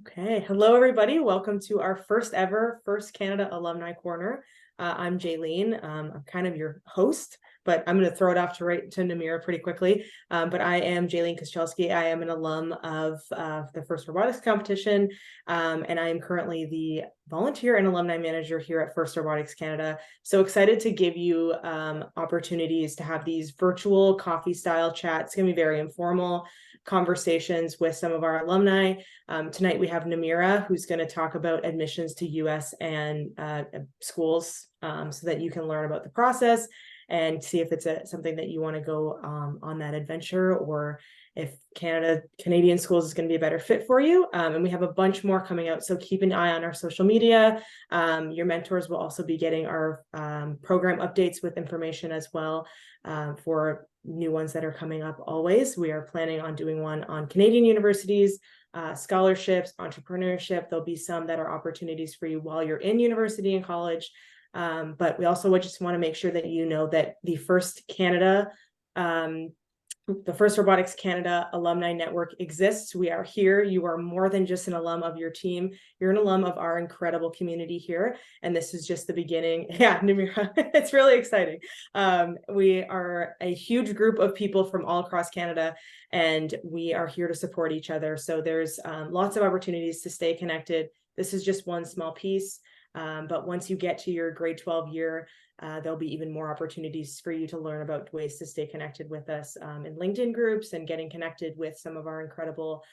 Okay, hello everybody. Welcome to our first ever First Canada Alumni Corner. I'm Jaylene. I'm kind of your host, but I'm going to throw it off to Namirah pretty quickly. But I am Jaylene Koszczewski. I am an alum of the First Robotics Competition, and I am currently the volunteer and alumni manager here at First Robotics Canada. So excited to give you opportunities to have these virtual coffee style chats. It's going to be very informal conversations with some of our alumni. Tonight we have Namirah, who's going to talk about admissions to US and schools so that you can learn about the process and see if it's something that you want to go on that adventure, or if Canadian schools is going to be a better fit for you. And we have a bunch more coming out, so keep an eye on our social media. Your mentors will also be getting our program updates with information as well for new ones that are coming up always. We are planning on doing one on Canadian universities, scholarships, entrepreneurship. There'll be some that are opportunities for you while you're in university and college. But we also just want to make sure that you know that the First Robotics Canada Alumni Network exists. We are here. You are more than just an alum of your team. You're an alum of our incredible community here. And this is just the beginning. Yeah, Namirah, it's really exciting. We are a huge group of people from all across Canada, and we are here to support each other. So there's lots of opportunities to stay connected. This is just one small piece. But once you get to your grade 12 year, there'll be even more opportunities for you to learn about ways to stay connected with us in LinkedIn groups and getting connected with some of our incredible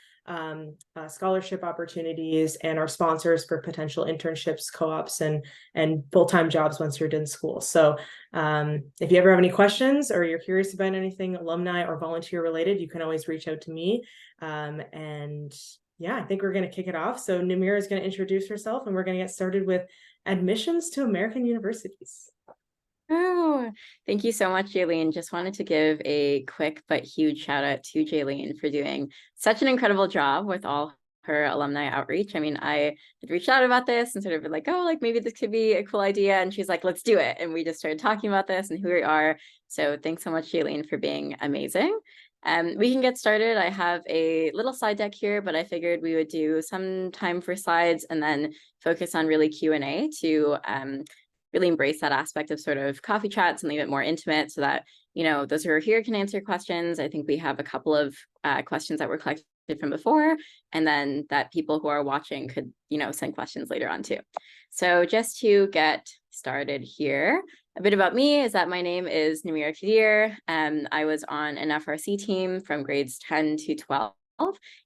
scholarship opportunities and our sponsors for potential internships, co-ops, and full-time jobs once you're done school. So if you ever have any questions or you're curious about anything alumni or volunteer related, you can always reach out to me. And yeah, I think we're going to kick it off. So Namirah is going to introduce herself, and we're going to get started with admissions to American universities. Oh, thank you so much, Jaylene. Just wanted to give a quick but huge shout out to Jaylene for doing such an incredible job with all her alumni outreach. I mean, I had reached out about this and sort of been like, oh, like maybe this could be a cool idea. And she's like, let's do it. And we just started talking about this and who we are. So thanks so much, Jaylene, for being amazing. We can get started. I have a little slide deck here, but I figured we would do some time for slides and then focus on really Q&A to really embrace that aspect of sort of coffee chats and leave it more intimate so that, you know, those who are here can answer questions. I think we have a couple of questions that were collected from before, and then that people who are watching could, you know, send questions later on too. So just to get started here, a bit about me is that my name is Namirah Quadir. I was on an FRC team from grades 10 to 12,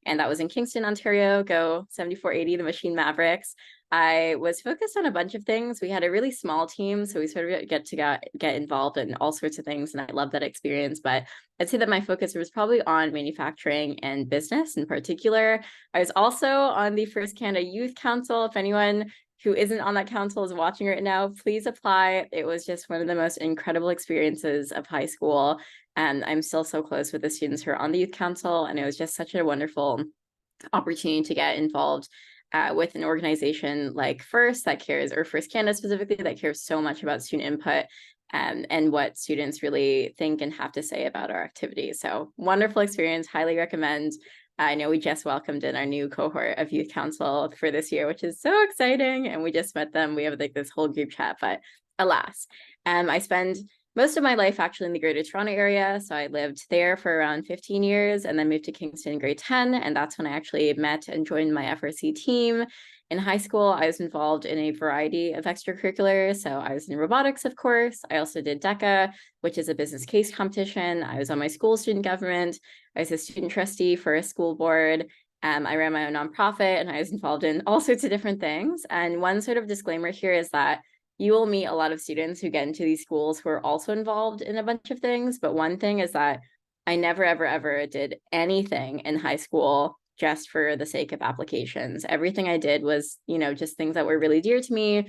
and that was in Kingston, Ontario. Go 7480, the Machine Mavericks. I was focused on a bunch of things. We had a really small team, so we sort of get involved in all sorts of things, and I love that experience. But I'd say that my focus was probably on manufacturing and business in particular. I was also on the First Canada Youth Council. If anyone who isn't on that council is watching right now, please apply. It was just one of the most incredible experiences of high school. And I'm still so close with the students who are on the youth council. And it was just such a wonderful opportunity to get involved with an organization like First that cares, or First Canada specifically, that cares so much about student input and what students really think and have to say about our activities. So wonderful experience, highly recommend. I know we just welcomed in our new cohort of youth council for this year, which is so exciting. And we just met them. We have like this whole group chat, but alas, I spend most of my life actually in the Greater Toronto area. So I lived there for around 15 years and then moved to Kingston in grade 10. And that's when I actually met and joined my FRC team. In high school, I was involved in a variety of extracurriculars. So I was in robotics, of course. I also did DECA, which is a business case competition. I was on my school student government. I was a student trustee for a school board. I ran my own nonprofit, and I was involved in all sorts of different things. And one sort of disclaimer here is that you will meet a lot of students who get into these schools who are also involved in a bunch of things. But one thing is that I never, ever, ever did anything in high school just for the sake of applications. Everything I did was, you know, just things that were really dear to me,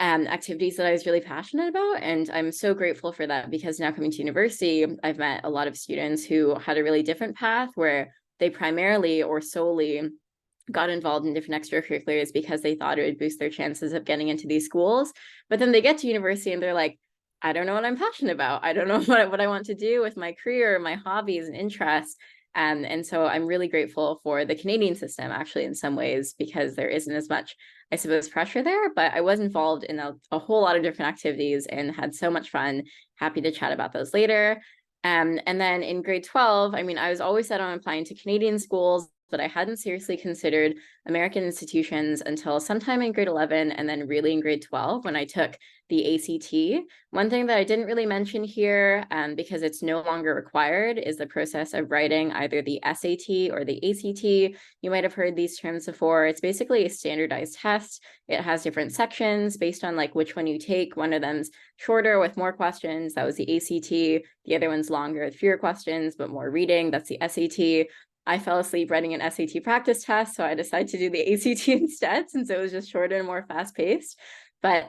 activities that I was really passionate about. And I'm so grateful for that, because now coming to university, I've met a lot of students who had a really different path where they primarily or solely got involved in different extracurriculars because they thought it would boost their chances of getting into these schools. But then they get to university and they're like, I don't know what I'm passionate about. I don't know what I want to do with my career, my hobbies and interests. And so I'm really grateful for the Canadian system, actually, in some ways, because there isn't as much, I suppose, pressure there. But I was involved in a whole lot of different activities and had so much fun. Happy to chat about those later. And then in grade 12, I mean, I was always set on applying to Canadian schools, but I hadn't seriously considered American institutions until sometime in grade 11, and then really in grade 12 when I took the ACT. One thing that I didn't really mention here, because it's no longer required, is the process of writing either the SAT or the ACT. You might have heard these terms before. It's basically a standardized test. It has different sections based on like which one you take. One of them's shorter with more questions. That was the ACT. The other one's longer with fewer questions, but more reading. That's the SAT. I fell asleep writing an SAT practice test, so I decided to do the ACT instead, since it was just shorter and more fast-paced. But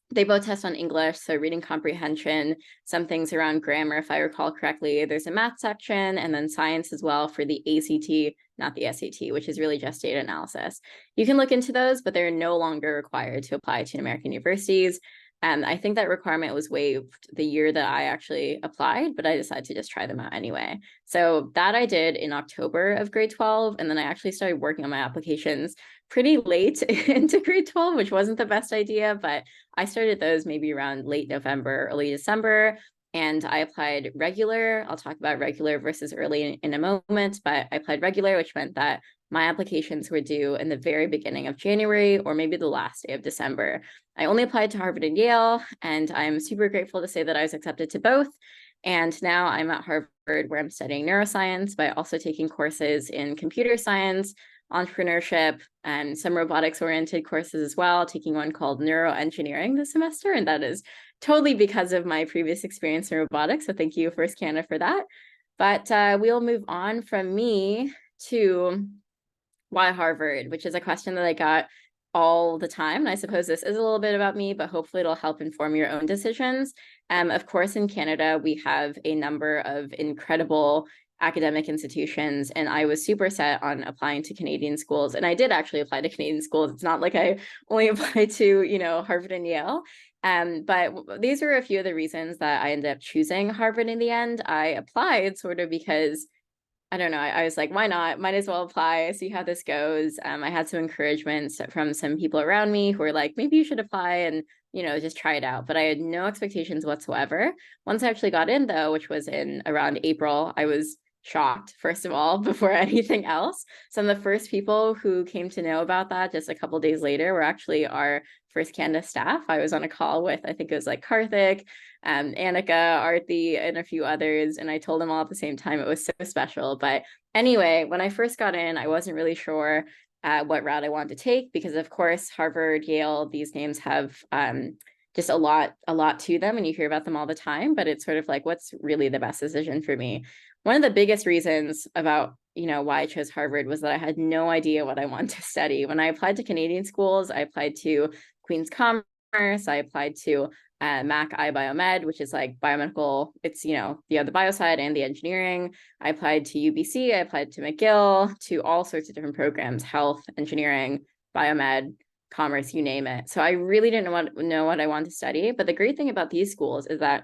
they both test on English, so reading comprehension, some things around grammar, if I recall correctly. There's a math section, and then science as well for the ACT, not the SAT, which is really just data analysis. You can look into those, but they're no longer required to apply to American universities. I think that requirement was waived the year that I actually applied, but I decided to just try them out anyway. So that I did in October of grade 12. And then I actually started working on my applications pretty late into grade 12, which wasn't the best idea, but I started those maybe around late November, early December. And I applied regular. I'll talk about regular versus early in a moment, but I applied regular, which meant that my applications were due in the very beginning of January or maybe the last day of December. I only applied to Harvard and Yale, and I'm super grateful to say that I was accepted to both. And now I'm at Harvard, where I'm studying neuroscience, but also taking courses in computer science, entrepreneurship, and some robotics-oriented courses as well, taking one called neuroengineering this semester, and that is totally because of my previous experience in robotics. So thank you, First Canada, for that. But we'll move on from me to why Harvard, which is a question that I got all the time. And I suppose this is a little bit about me, but hopefully it'll help inform your own decisions. Of course, in Canada, we have a number of incredible academic institutions, and I was super set on applying to Canadian schools. And I did actually apply to Canadian schools. It's not like I only applied to, Harvard and Yale. But these are a few of the reasons that I ended up choosing Harvard in the end. I applied sort of because I don't know. I was like, why not? Might as well apply, see how this goes. I had some encouragement from some people around me who were like, maybe you should apply and, just try it out. But I had no expectations whatsoever. Once I actually got in, though, which was in around April, I was shocked, first of all, before anything else. Some of the first people who came to know about that just a couple of days later were actually our First Canada staff. I was on a call with, I think it was like Karthik, Annika, Arthi, and a few others, and I told them all at the same time. It was so special. But anyway, when I first got in, I wasn't really sure what route I wanted to take, because of course, Harvard, Yale, these names have just a lot to them, and you hear about them all the time, but it's sort of like, what's really the best decision for me? One of the biggest reasons about, why I chose Harvard was that I had no idea what I wanted to study. When I applied to Canadian schools, I applied to Queen's Commerce, I applied to Mac iBiomed, which is like biomedical. It's, the bio side and the engineering. I applied to UBC, I applied to McGill, to all sorts of different programs, health, engineering, biomed, commerce, you name it. So I really didn't know what I wanted to study. But the great thing about these schools is that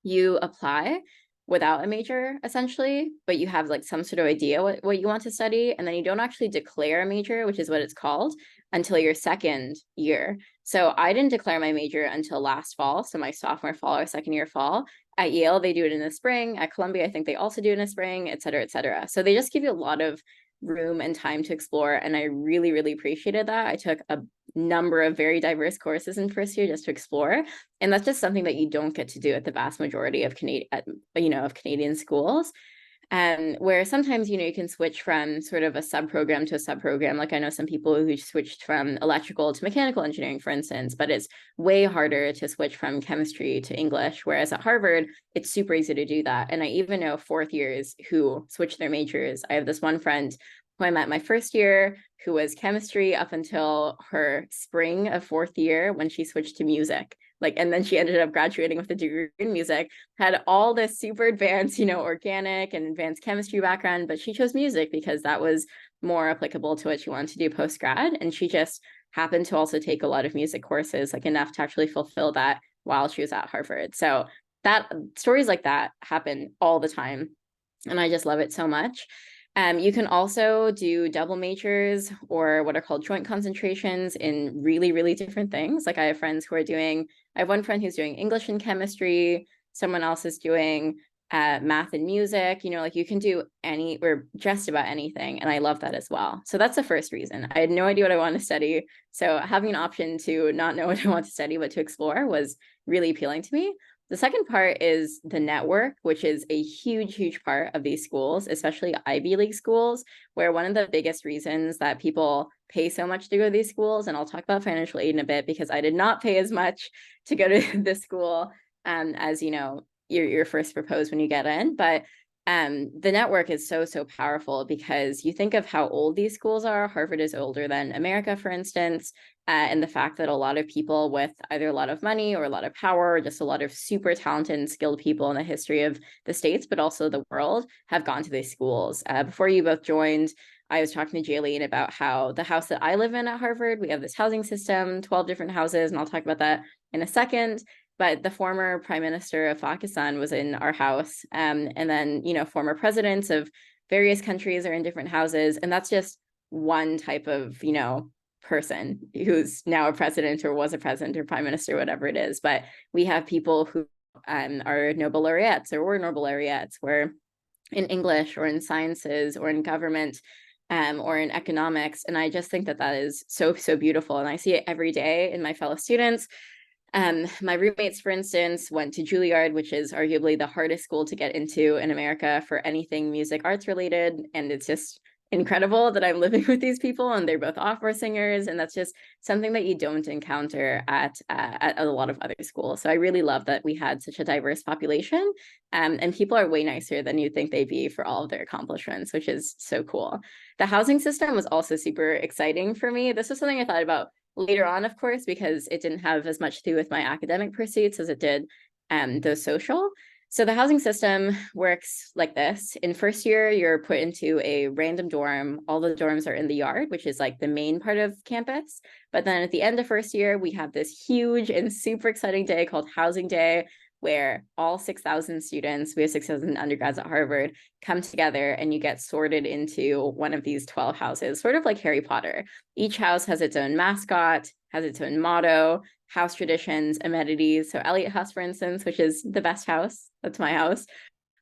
you apply without a major, essentially, but you have like some sort of idea what you want to study. And then you don't actually declare a major, which is what it's called, until your second year. So I didn't declare my major until last fall. So my sophomore fall or second year fall. At Yale, they do it in the spring. At Columbia, I think they also do it in the spring, et cetera, et cetera. So they just give you a lot of room and time to explore. And I really, really appreciated that. I took a number of very diverse courses in first year just to explore. And that's just something that you don't get to do at the vast majority of Canadian schools. Where sometimes, you can switch from sort of a sub-program to a sub-program. Like I know some people who switched from electrical to mechanical engineering, for instance, but it's way harder to switch from chemistry to English. Whereas at Harvard, it's super easy to do that. And I even know fourth years who switched their majors. I have this one friend who I met my first year, who was chemistry up until her spring of fourth year when she switched to music. And then she ended up graduating with a degree in music, had all this super advanced, organic and advanced chemistry background, but she chose music because that was more applicable to what she wanted to do post-grad. And she just happened to also take a lot of music courses, enough to actually fulfill that while she was at Harvard. So that stories like that happen all the time. and I just love it so much. You can also do double majors or what are called joint concentrations in really, really different things. Like I have friends who are doing, I have one friend who's doing English and chemistry, someone else is doing math and music, you know, like you can do any or just about anything. And I love that as well. So that's the first reason. I had no idea what I wanted to study. So having an option to not know what I want to study, but to explore was really appealing to me. The second part is the network, which is a huge, huge part of these schools, especially Ivy League schools, where one of the biggest reasons that people pay so much to go to these schools, and I'll talk about financial aid in a bit because I did not pay as much to go to this school as, you know, you're first proposed when you get in. But the network is so, so powerful because you think of how old these schools are. Harvard is older than America, for instance. And the fact that a lot of people with either a lot of money or a lot of power, or just a lot of super talented and skilled people in the history of the States, but also the world, have gone to these schools. Before you both joined, I was talking to Jaylene about how the house that I live in at Harvard, we have this housing system, 12 different houses, and I'll talk about that in a second. But the former prime minister of Pakistan was in our house. And then, you know, former presidents of various countries are in different houses. And that's just one type of, you know, person who's now a president or was a president or prime minister, whatever it is. But we have people who are Nobel laureates or were Nobel laureates, were in English or in sciences or in government or in economics. And I just think that that is so, so beautiful. And I see it every day in my fellow students. My roommates, for instance, went to Juilliard, which is arguably the hardest school to get into in America for anything music arts related. And it's just incredible that I'm living with these people and they're both opera singers. And that's just something that you don't encounter at a lot of other schools. So I really love that we had such a diverse population and people are way nicer than you think they'd be for all of their accomplishments, which is so cool. The housing system was also super exciting for me. This was something I thought about later on, of course, because it didn't have as much to do with my academic pursuits as it did those social. So the housing system works like this. In first year, you're put into a random dorm. All the dorms are in the yard, which is like the main part of campus. But then at the end of first year, we have this huge and super exciting day called Housing Day, where all 6,000 students, we have 6,000 undergrads at Harvard, come together and you get sorted into one of these 12 houses, sort of like Harry Potter. Each house has its own mascot, has its own motto, house traditions, amenities. So Elliott House, for instance, which is the best house, that's my house.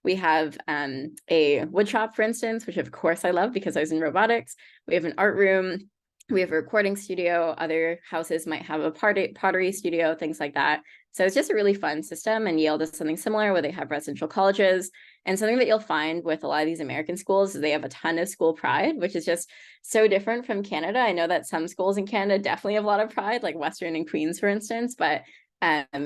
We have a wood shop, for instance, which of course I love because I was in robotics. We have an art room. We have a recording studio. Other houses might have a pottery studio, things like that. So it's just a really fun system, and Yale does something similar where they have residential colleges. And something that you'll find with a lot of these American schools is they have a ton of school pride, which is just so different from Canada. I know that some schools in Canada definitely have a lot of pride, like Western and Queens, for instance, but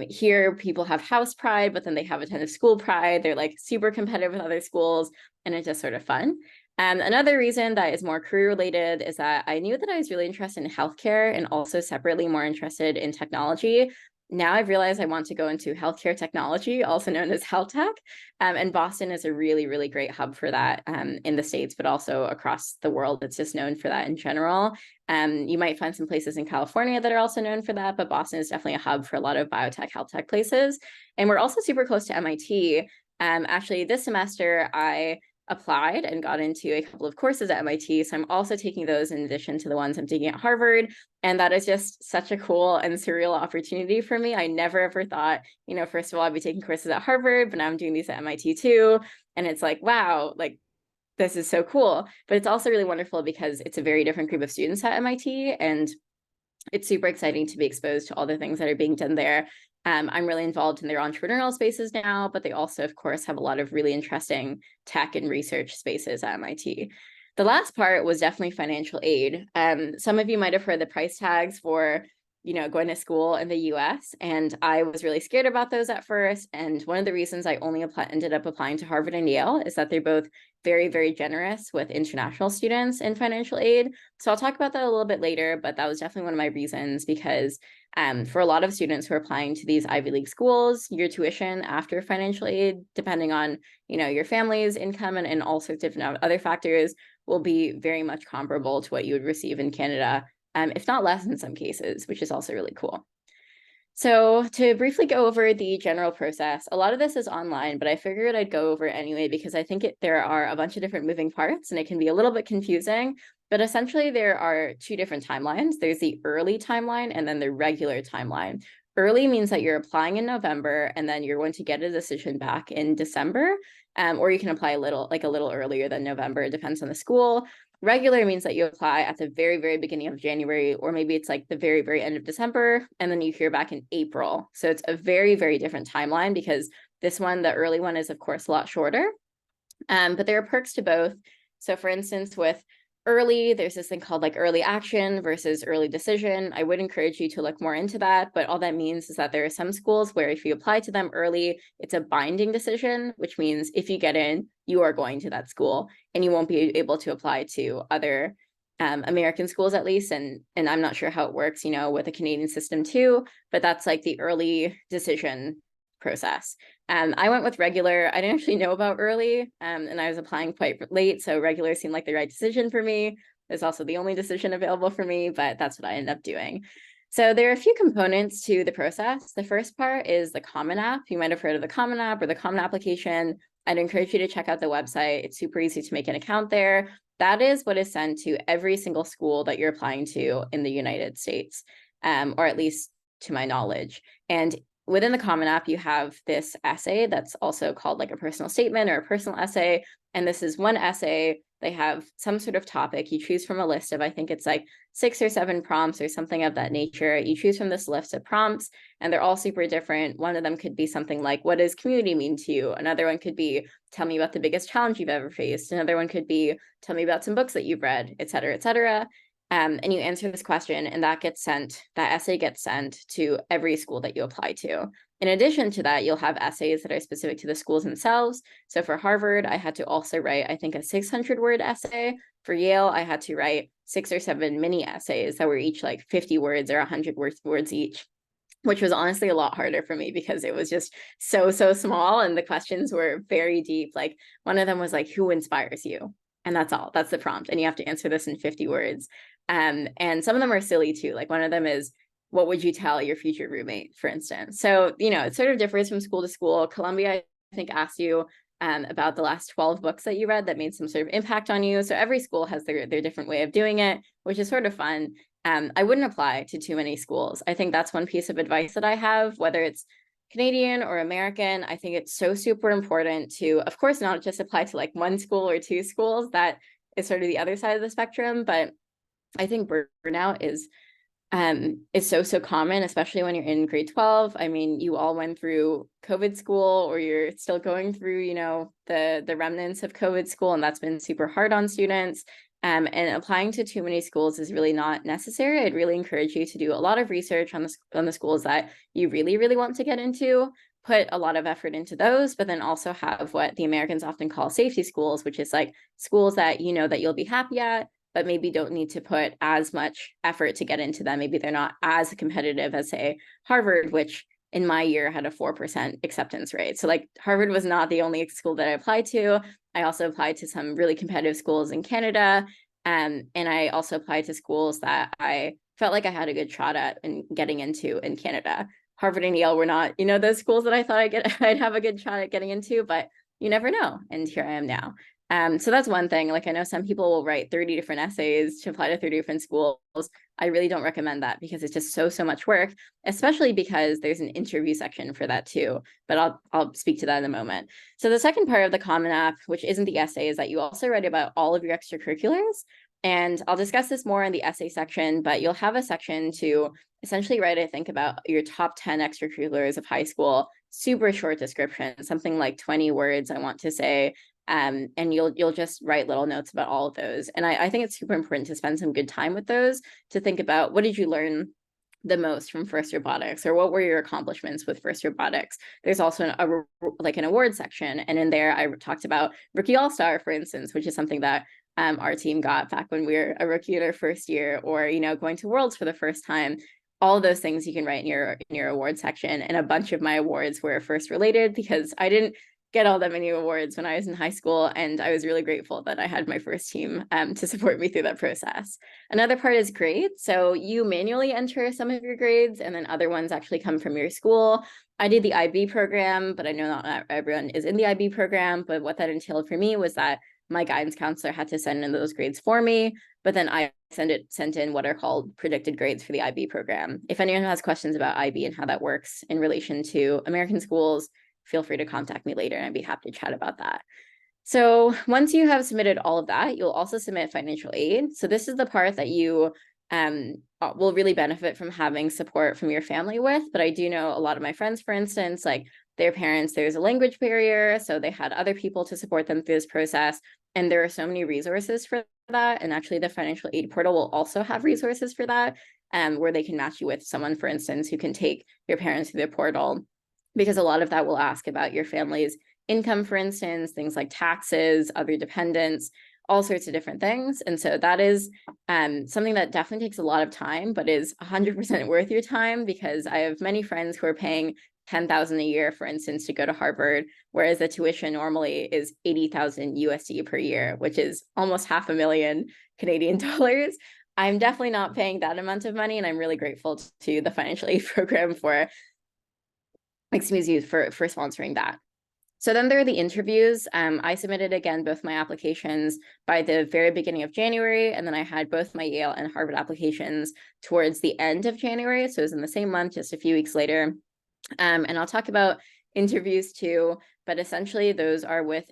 here people have house pride, but then they have a ton of school pride. They're like super competitive with other schools, and it's just sort of fun. Another reason that is more career related is that I knew that I was really interested in healthcare and also separately more interested in technology. Now I've realized I want to go into healthcare technology, also known as health tech. And Boston is a really, really great hub for that in the States, but also across the world. It's just known for that in general. You might find some places in California that are also known for that, but Boston is definitely a hub for a lot of biotech, health tech places. And we're also super close to MIT. Actually, this semester, I applied and got into a couple of courses at MIT. So I'm also taking those in addition to the ones I'm taking at Harvard. And that is just such a cool and surreal opportunity for me. I never ever thought, you know, first of all, I'd be taking courses at Harvard, but now I'm doing these at MIT too. And it's like, wow, like this is so cool. But it's also really wonderful because it's a very different group of students at MIT. And it's super exciting to be exposed to all the things that are being done there. I'm really involved in their entrepreneurial spaces now, but they also, of course, have a lot of really interesting tech and research spaces at MIT. The last part was definitely financial aid. Some of you might have heard the price tags for, you know, going to school in the US, and I was really scared about those at first. And one of the reasons I only ended up applying to Harvard and Yale is that they're both very, very generous with international students in financial aid. So I'll talk about that a little bit later, but that was definitely one of my reasons because for a lot of students who are applying to these Ivy League schools, your tuition after financial aid, depending on, you know, your family's income and all sorts of other factors, will be very much comparable to what you would receive in Canada, if not less in some cases, which is also really cool. So to briefly go over the general process, a lot of this is online, but I figured I'd go over it anyway because I think there are a bunch of different moving parts and it can be a little bit confusing. But essentially, there are two different timelines. There's the early timeline and then the regular timeline. Early means that you're applying in November and then you're going to get a decision back in December, or you can apply a little earlier than November. It depends on the school. Regular means that you apply at the very, very beginning of January, or maybe it's like the very, very end of December, and then you hear back in April. So it's a very, very different timeline because this one, the early one, is of course a lot shorter. But there are perks to both. So for instance, with early, there's this thing called like early action versus early decision. I would encourage you to look more into that, but all that means is that there are some schools where if you apply to them early, it's a binding decision, which means if you get in, you are going to that school and you won't be able to apply to other American schools at least. And I'm not sure how it works, with the Canadian system too, but that's like the early decision process. I went with regular. I didn't actually know about early, and I was applying quite late, so regular seemed like the right decision for me. It's also the only decision available for me, but that's what I ended up doing. So there are a few components to the process. The first part is the Common App. You might have heard of the Common App or the Common Application. I'd encourage you to check out the website. It's super easy to make an account there. That is what is sent to every single school that you're applying to in the United States, or at least to my knowledge. And within the Common App, you have this essay that's also called like a personal statement or a personal essay. And this is one essay. They have some sort of topic. You choose from a list of, I think it's like 6 or 7 prompts or something of that nature. You choose from this list of prompts, and they're all super different. One of them could be something like, what does community mean to you? Another one could be, tell me about the biggest challenge you've ever faced. Another one could be, tell me about some books that you've read, et cetera, et cetera. And you answer this question, and that essay gets sent to every school that you apply to. In addition to that, you'll have essays that are specific to the schools themselves. So for Harvard, I had to also write, I think, a 600-word essay. For Yale, I had to write 6 or 7 mini essays that were each like 50 words or 100 words each, which was honestly a lot harder for me because it was just so small and the questions were very deep. Like one of them was like, who inspires you? And that's all. That's the prompt. And you have to answer this in 50 words. And some of them are silly too. Like one of them is, what would you tell your future roommate, for instance? So, it sort of differs from school to school. Columbia, I think, asks you about the last 12 books that you read that made some sort of impact on you. So every school has their different way of doing it, which is sort of fun. I wouldn't apply to too many schools. I think that's one piece of advice that I have, whether it's Canadian or American. I think it's so super important to, of course, not just apply to like 1 school or 2 schools. That is sort of the other side of the spectrum. But I think burnout is so common, especially when you're in grade 12. I mean, you all went through COVID school, or you're still going through, the remnants of COVID school, and that's been super hard on students. And applying to too many schools is really not necessary. I'd really encourage you to do a lot of research on the schools that you really, really want to get into, put a lot of effort into those, but then also have what the Americans often call safety schools, which is like schools that that you'll be happy at, but maybe don't need to put as much effort to get into them. Maybe they're not as competitive as, say, Harvard, which in my year had a 4% acceptance rate. So like Harvard was not the only school that I applied to. I also applied to some really competitive schools in Canada. And I also applied to schools that I felt like I had a good shot at in getting into in Canada. Harvard and Yale were not, those schools that I thought I'd have a good shot at getting into, but you never know. And here I am now. So that's one thing. Like I know some people will write 30 different essays to apply to 30 different schools. I really don't recommend that because it's just so much work, especially because there's an interview section for that too. But I'll speak to that in a moment. So the second part of the Common App, which isn't the essay, is that you also write about all of your extracurriculars. And I'll discuss this more in the essay section, but you'll have a section to essentially write, I think, about your top 10 extracurriculars of high school, super short description, something like 20 words, I want to say. And you'll just write little notes about all of those. And I think it's super important to spend some good time with those, to think about what did you learn the most from First Robotics, or what were your accomplishments with First Robotics. There's also an award section, and in there I talked about Rookie All-Star, for instance, which is something that our team got back when we were a rookie in our first year, or going to Worlds for the first time. All of those things you can write in your award section, and a bunch of my awards were first related because I didn't get all that many awards when I was in high school, and I was really grateful that I had my first team to support me through that process. Another part is grades. So you manually enter some of your grades, and then other ones actually come from your school. I did the IB program, but I know not everyone is in the IB program. But what that entailed for me was that my guidance counselor had to send in those grades for me, but then I sent in what are called predicted grades for the IB program. If anyone has questions about IB and how that works in relation to American schools, feel free to contact me later and I'd be happy to chat about that. So once you have submitted all of that, you'll also submit financial aid. So this is the part that you will really benefit from having support from your family with. But I do know a lot of my friends, for instance, like their parents, there's a language barrier. So they had other people to support them through this process. And there are so many resources for that. And actually the financial aid portal will also have resources for that, where they can match you with someone, for instance, who can take your parents through the portal, because a lot of that will ask about your family's income, for instance, things like taxes, other dependents, all sorts of different things. And so that is something that definitely takes a lot of time, but is 100% worth your time, because I have many friends who are paying $10,000 a year, for instance, to go to Harvard, whereas the tuition normally is 80,000 USD per year, which is almost $500,000 Canadian dollars. I'm definitely not paying that amount of money, and I'm really grateful to the financial aid program for, excuse me, for sponsoring that. So then there are the interviews. I submitted, again, both my applications by the very beginning of January, and then I had both my Yale and Harvard applications towards the end of January. So it was in the same month, just a few weeks later. And I'll talk about interviews too, but essentially those are with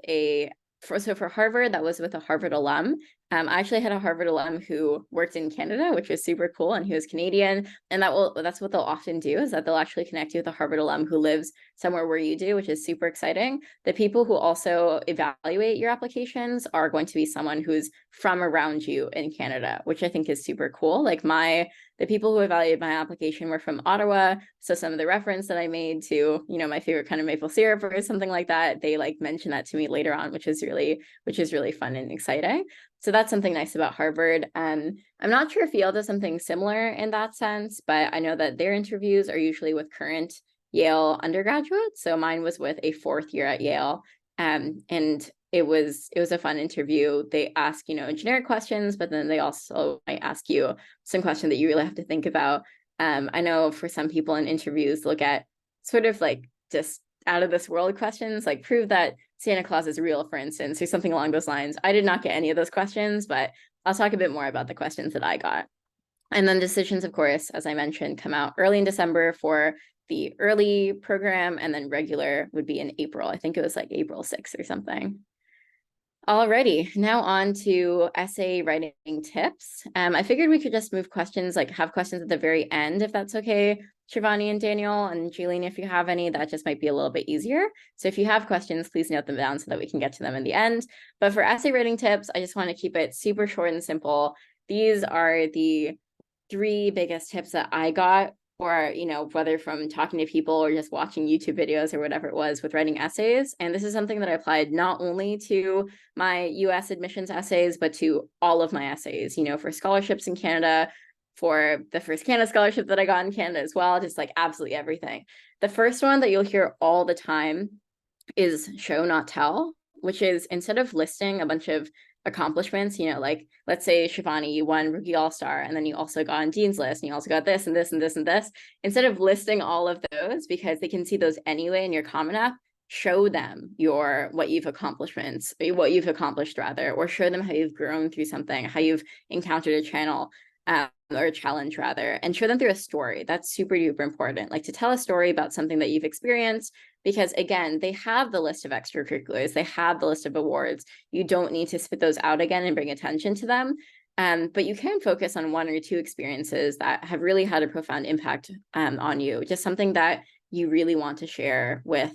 so for Harvard, that was with a Harvard alum. I actually had a Harvard alum who worked in Canada, which was super cool, and he was Canadian. And that's what they'll often do, is that they'll actually connect you with a Harvard alum who lives somewhere where you do, which is super exciting. The people who also evaluate your applications are going to be someone who's from around you in Canada, which I think is super cool. Like the people who evaluated my application were from Ottawa. So some of the reference that I made to, my favorite kind of maple syrup or something like that, they like mentioned that to me later on, which is really fun and exciting. So that's something nice about Harvard. I'm not sure if Yale does something similar in that sense, but I know that their interviews are usually with current Yale undergraduates. So mine was with a fourth year at Yale. And it was a fun interview. They ask, generic questions, but then they also might ask you some questions that you really have to think about. I know for some people in interviews, look at sort of like just out of this world questions, like prove that Santa Claus is real, for instance, or something along those lines. I did not get any of those questions, but I'll talk a bit more about the questions that I got. And then decisions, of course, as I mentioned, come out early in December for the early program, and then regular would be in April. I think it was like April 6th or something. Alrighty, now on to essay writing tips. I figured we could just move questions, like have questions at the very end, if that's okay, Shivani and Daniel, and Jaylene, if you have any, that just might be a little bit easier. So if you have questions, please note them down so that we can get to them in the end. But for essay writing tips, I just want to keep it super short and simple. These are the 3 biggest tips that I got, or, whether from talking to people or just watching YouTube videos or whatever it was with writing essays. And this is something that I applied not only to my US admissions essays, but to all of my essays, for scholarships in Canada, for the first Canada scholarship that I got in Canada as well, just like absolutely everything. The first one that you'll hear all the time is show, not tell, which is, instead of listing a bunch of accomplishments, like let's say Shivani, you won Rookie All-Star, and then you also got on Dean's List, and you also got this and this and this and this. Instead of listing all of those, because they can see those anyway in your Common App, show them what you've accomplished rather, or show them how you've grown through something, how you've encountered a channel or a challenge rather, and show them through a story. That's super duper important, like to tell a story about something that you've experienced, because again, they have the list of extracurriculars, they have the list of awards. You don't need to spit those out again and bring attention to them. But you can focus on 1 or 2 experiences that have really had a profound impact on you, just something that you really want to share with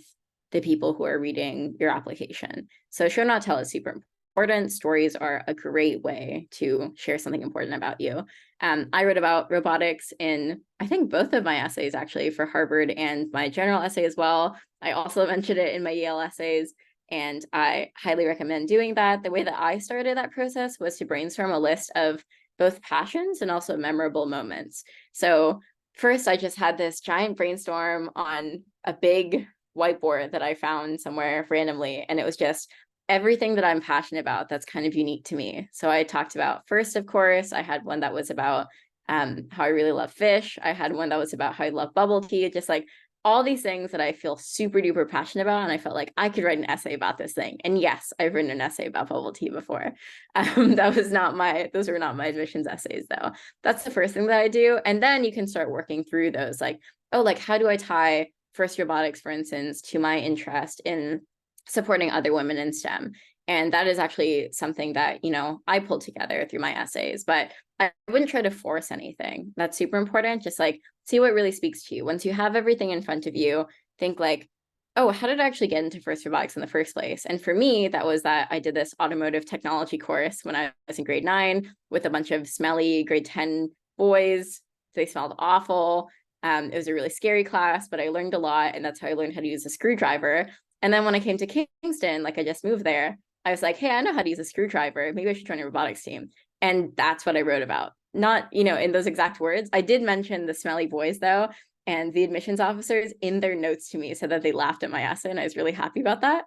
the people who are reading your application. So show, not tell is super important. Stories are a great way to share something important about you. I wrote about robotics in, I think, both of my essays, actually, for Harvard and my general essay as well. I also mentioned it in my Yale essays, and I highly recommend doing that. The way that I started that process was to brainstorm a list of both passions and also memorable moments. So first, I just had this giant brainstorm on a big whiteboard that I found somewhere randomly. And it was just everything that I'm passionate about that's kind of unique to me. So I talked about first, of course, I had one that was about how I really love fish. I had one that was about how I love bubble tea, just like all these things that I feel super duper passionate about. And I felt like I could write an essay about this thing. And yes, I've written an essay about bubble tea before. Those were not my admissions essays though. That's the first thing that I do. And then you can start working through those, like, oh, like how do I tie FIRST robotics, for instance, to my interest in supporting other women in STEM? And that is actually something that, I pulled together through my essays, but I wouldn't try to force anything. That's super important. Just like see what really speaks to you. Once you have everything in front of you, think like, oh, how did I actually get into FIRST robotics in the first place? And for me, that was that I did this automotive technology course when I was in grade 9 with a bunch of smelly grade 10 boys. They smelled awful. It was a really scary class, but I learned a lot. And that's how I learned how to use a screwdriver. And then when I came to Kingston, like I just moved there, I was like, hey, I know how to use a screwdriver. Maybe I should join a robotics team. And that's what I wrote about. Not, in those exact words. I did mention the smelly boys though, and the admissions officers in their notes to me said that they laughed at my essay, and I was really happy about that.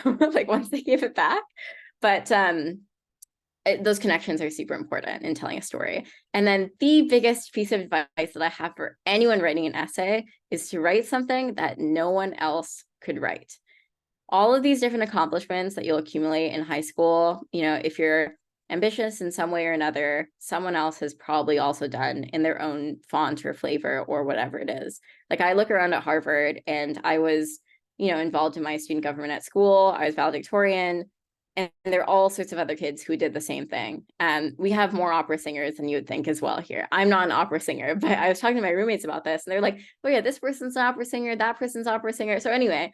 Like once they gave it back. But those connections are super important in telling a story. And then the biggest piece of advice that I have for anyone writing an essay is to write something that no one else could write. All of these different accomplishments that you'll accumulate in high school, if you're ambitious in some way or another, someone else has probably also done in their own font or flavor or whatever it is. Like I look around at Harvard and I was, involved in my student government at school. I was valedictorian, and there are all sorts of other kids who did the same thing. We have more opera singers than you would think as well here. I'm not an opera singer, but I was talking to my roommates about this and they're like, oh yeah, this person's an opera singer, that person's opera singer. So anyway,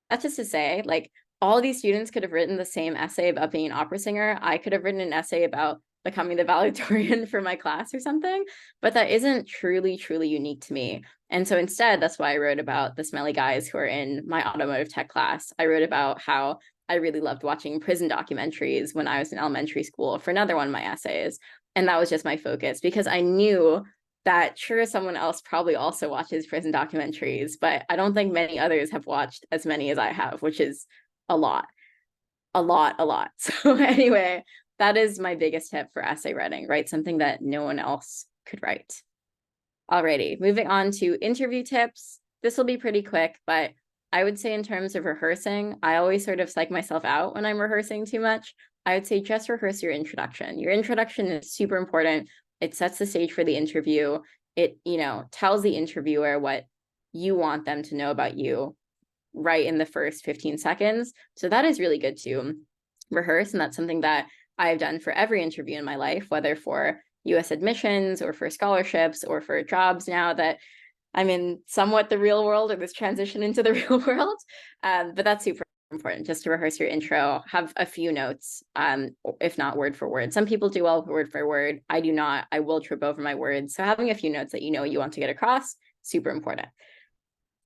that's just to say, like, all these students could have written the same essay about being an opera singer. I could have written an essay about becoming the valedictorian for my class or something, but that isn't truly, truly unique to me. And so instead, that's why I wrote about the smelly guys who are in my automotive tech class. I wrote about how I really loved watching prison documentaries when I was in elementary school for another one of my essays. And that was just my focus because I knew that sure, someone else probably also watches prison documentaries, but I don't think many others have watched as many as I have, which is a lot. So anyway, that is my biggest tip for essay writing. Write something that no one else could write. Alrighty, moving on to interview tips. This will be pretty quick, but I would say in terms of rehearsing, I always sort of psych myself out when I'm rehearsing too much. I would say just rehearse your introduction. Your introduction is super important. It sets the stage for the interview. It, tells the interviewer what you want them to know about you right in the first 15 seconds. So that is really good to rehearse. And that's something that I've done for every interview in my life, whether for US admissions or for scholarships or for jobs now that I'm in somewhat the real world or this transition into the real world. But that's super important, just to rehearse your intro, have a few notes, if not word for word. Some people do well word for word. I do not. I will trip over my words. So having a few notes that you want to get across, super important.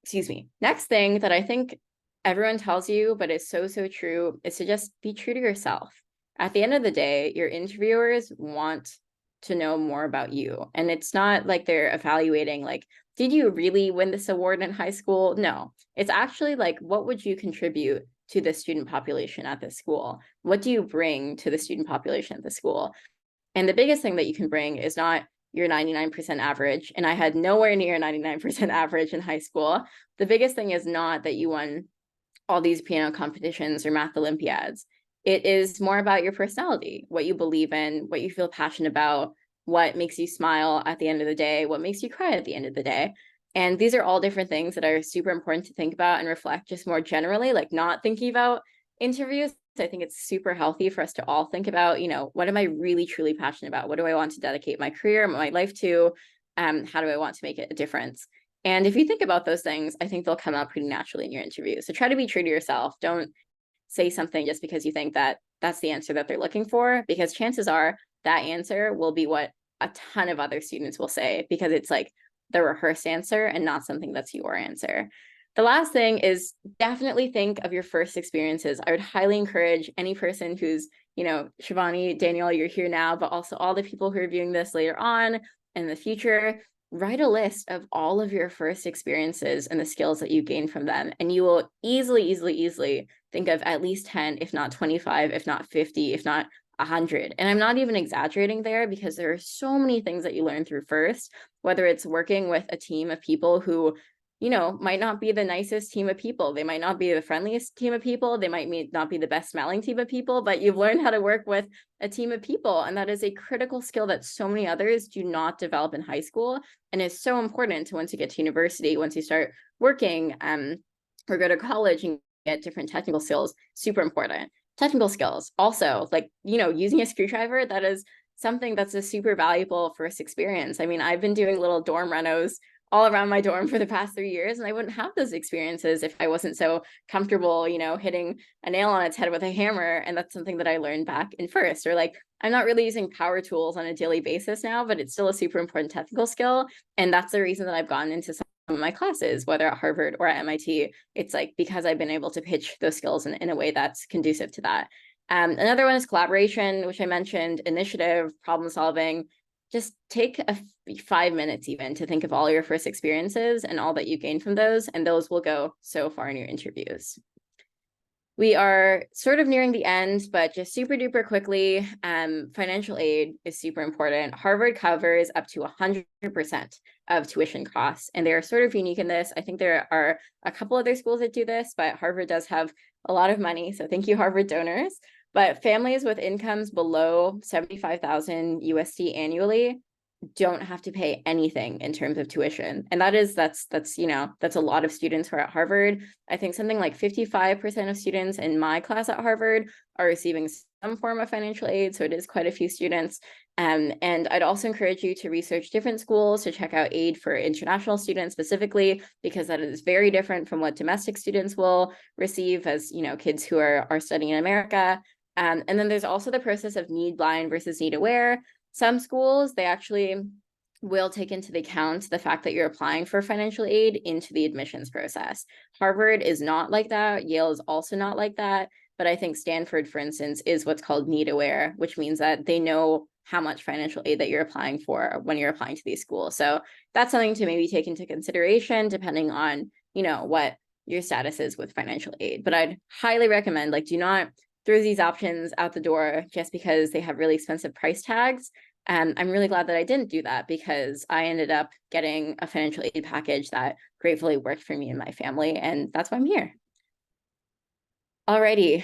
Excuse me. Next thing that I think everyone tells you, but it's so, so true, is to just be true to yourself. At the end of the day, your interviewers want to know more about you. And it's not like they're evaluating, like, did you really win this award in high school? No, it's actually like, what would you contribute to the student population at this school? What do you bring to the student population at the school? And the biggest thing that you can bring is not your 99% average. And I had nowhere near 99% average in high school. The biggest thing is not that you won all these piano competitions or math Olympiads. It is more about your personality, what you believe in, what you feel passionate about, what makes you smile at the end of the day, what makes you cry at the end of the day. And these are all different things that are super important to think about and reflect just more generally, like not thinking about interviews. I think it's super healthy for us to all think about, what am I really truly passionate about? What do I want to dedicate my career, my life to? How do I want to make it a difference? And if you think about those things, I think they'll come out pretty naturally in your interview. So try to be true to yourself. Don't say something just because you think that that's the answer that they're looking for, because chances are that answer will be what a ton of other students will say, because it's like the rehearsed answer and not something that's your answer. The last thing is definitely think of your first experiences. I would highly encourage any person who's, Shivani, Daniel, you're here now, but also all the people who are viewing this later on in the future, write a list of all of your first experiences and the skills that you gained from them. And you will easily think of at least 10, if not 25, if not 50, if not 100. And I'm not even exaggerating there, because there are so many things that you learn through first, whether it's working with a team of people who, you know, might not be the nicest team of people. They might not be the friendliest team of people. They might not be the best smelling team of people, but you've learned how to work with a team of people. And that is a critical skill that so many others do not develop in high school, and is so important to once you get to university, once you start working, or go to college and get different technical skills. Super important. Technical skills also, like, you know, using a screwdriver, that is something that's a super valuable first experience. I mean, I've been doing little dorm renos all around my dorm for the past 3 years, and I wouldn't have those experiences if I wasn't so comfortable, you know, hitting a nail on its head with a hammer. And that's something that I learned back in first. Or like, I'm not really using power tools on a daily basis now, but it's still a super important technical skill. And that's the reason that I've gotten into some of my classes, whether at Harvard or at MIT. It's like, because I've been able to pitch those skills in a way that's conducive to that. Another one is collaboration, which I mentioned, initiative, problem solving. Just take 5 minutes even to think of all your first experiences and all that you gained from those, and those will go so far in your interviews. We are sort of nearing the end, but just super duper quickly, financial aid is super important. Harvard covers up to 100% of tuition costs, and they are sort of unique in this. I think there are a couple other schools that do this, but Harvard does have a lot of money. So thank you, Harvard donors. But families with incomes below 75,000 USD annually don't have to pay anything in terms of tuition. And that's, you know, that's a lot of students who are at Harvard. I think something like 55% of students in my class at Harvard are receiving some form of financial aid. So it is quite a few students. And I'd also encourage you to research different schools to check out aid for international students specifically, because that is very different from what domestic students will receive as, you know, kids who are studying in America. And then there's also the process of need blind versus need aware. Some schools, they actually will take into the account the fact that you're applying for financial aid into the admissions process. Harvard is not like that. Yale is also not like that. But I think Stanford, for instance, is what's called need aware, which means that they know how much financial aid that you're applying for when you're applying to these schools. So that's something to maybe take into consideration depending on, you know, what your status is with financial aid. But I'd highly recommend, like, do not throw these options out the door just because they have really expensive price tags. And I'm really glad that I didn't do that, because I ended up getting a financial aid package that gratefully worked for me and my family. And that's why I'm here. Alrighty.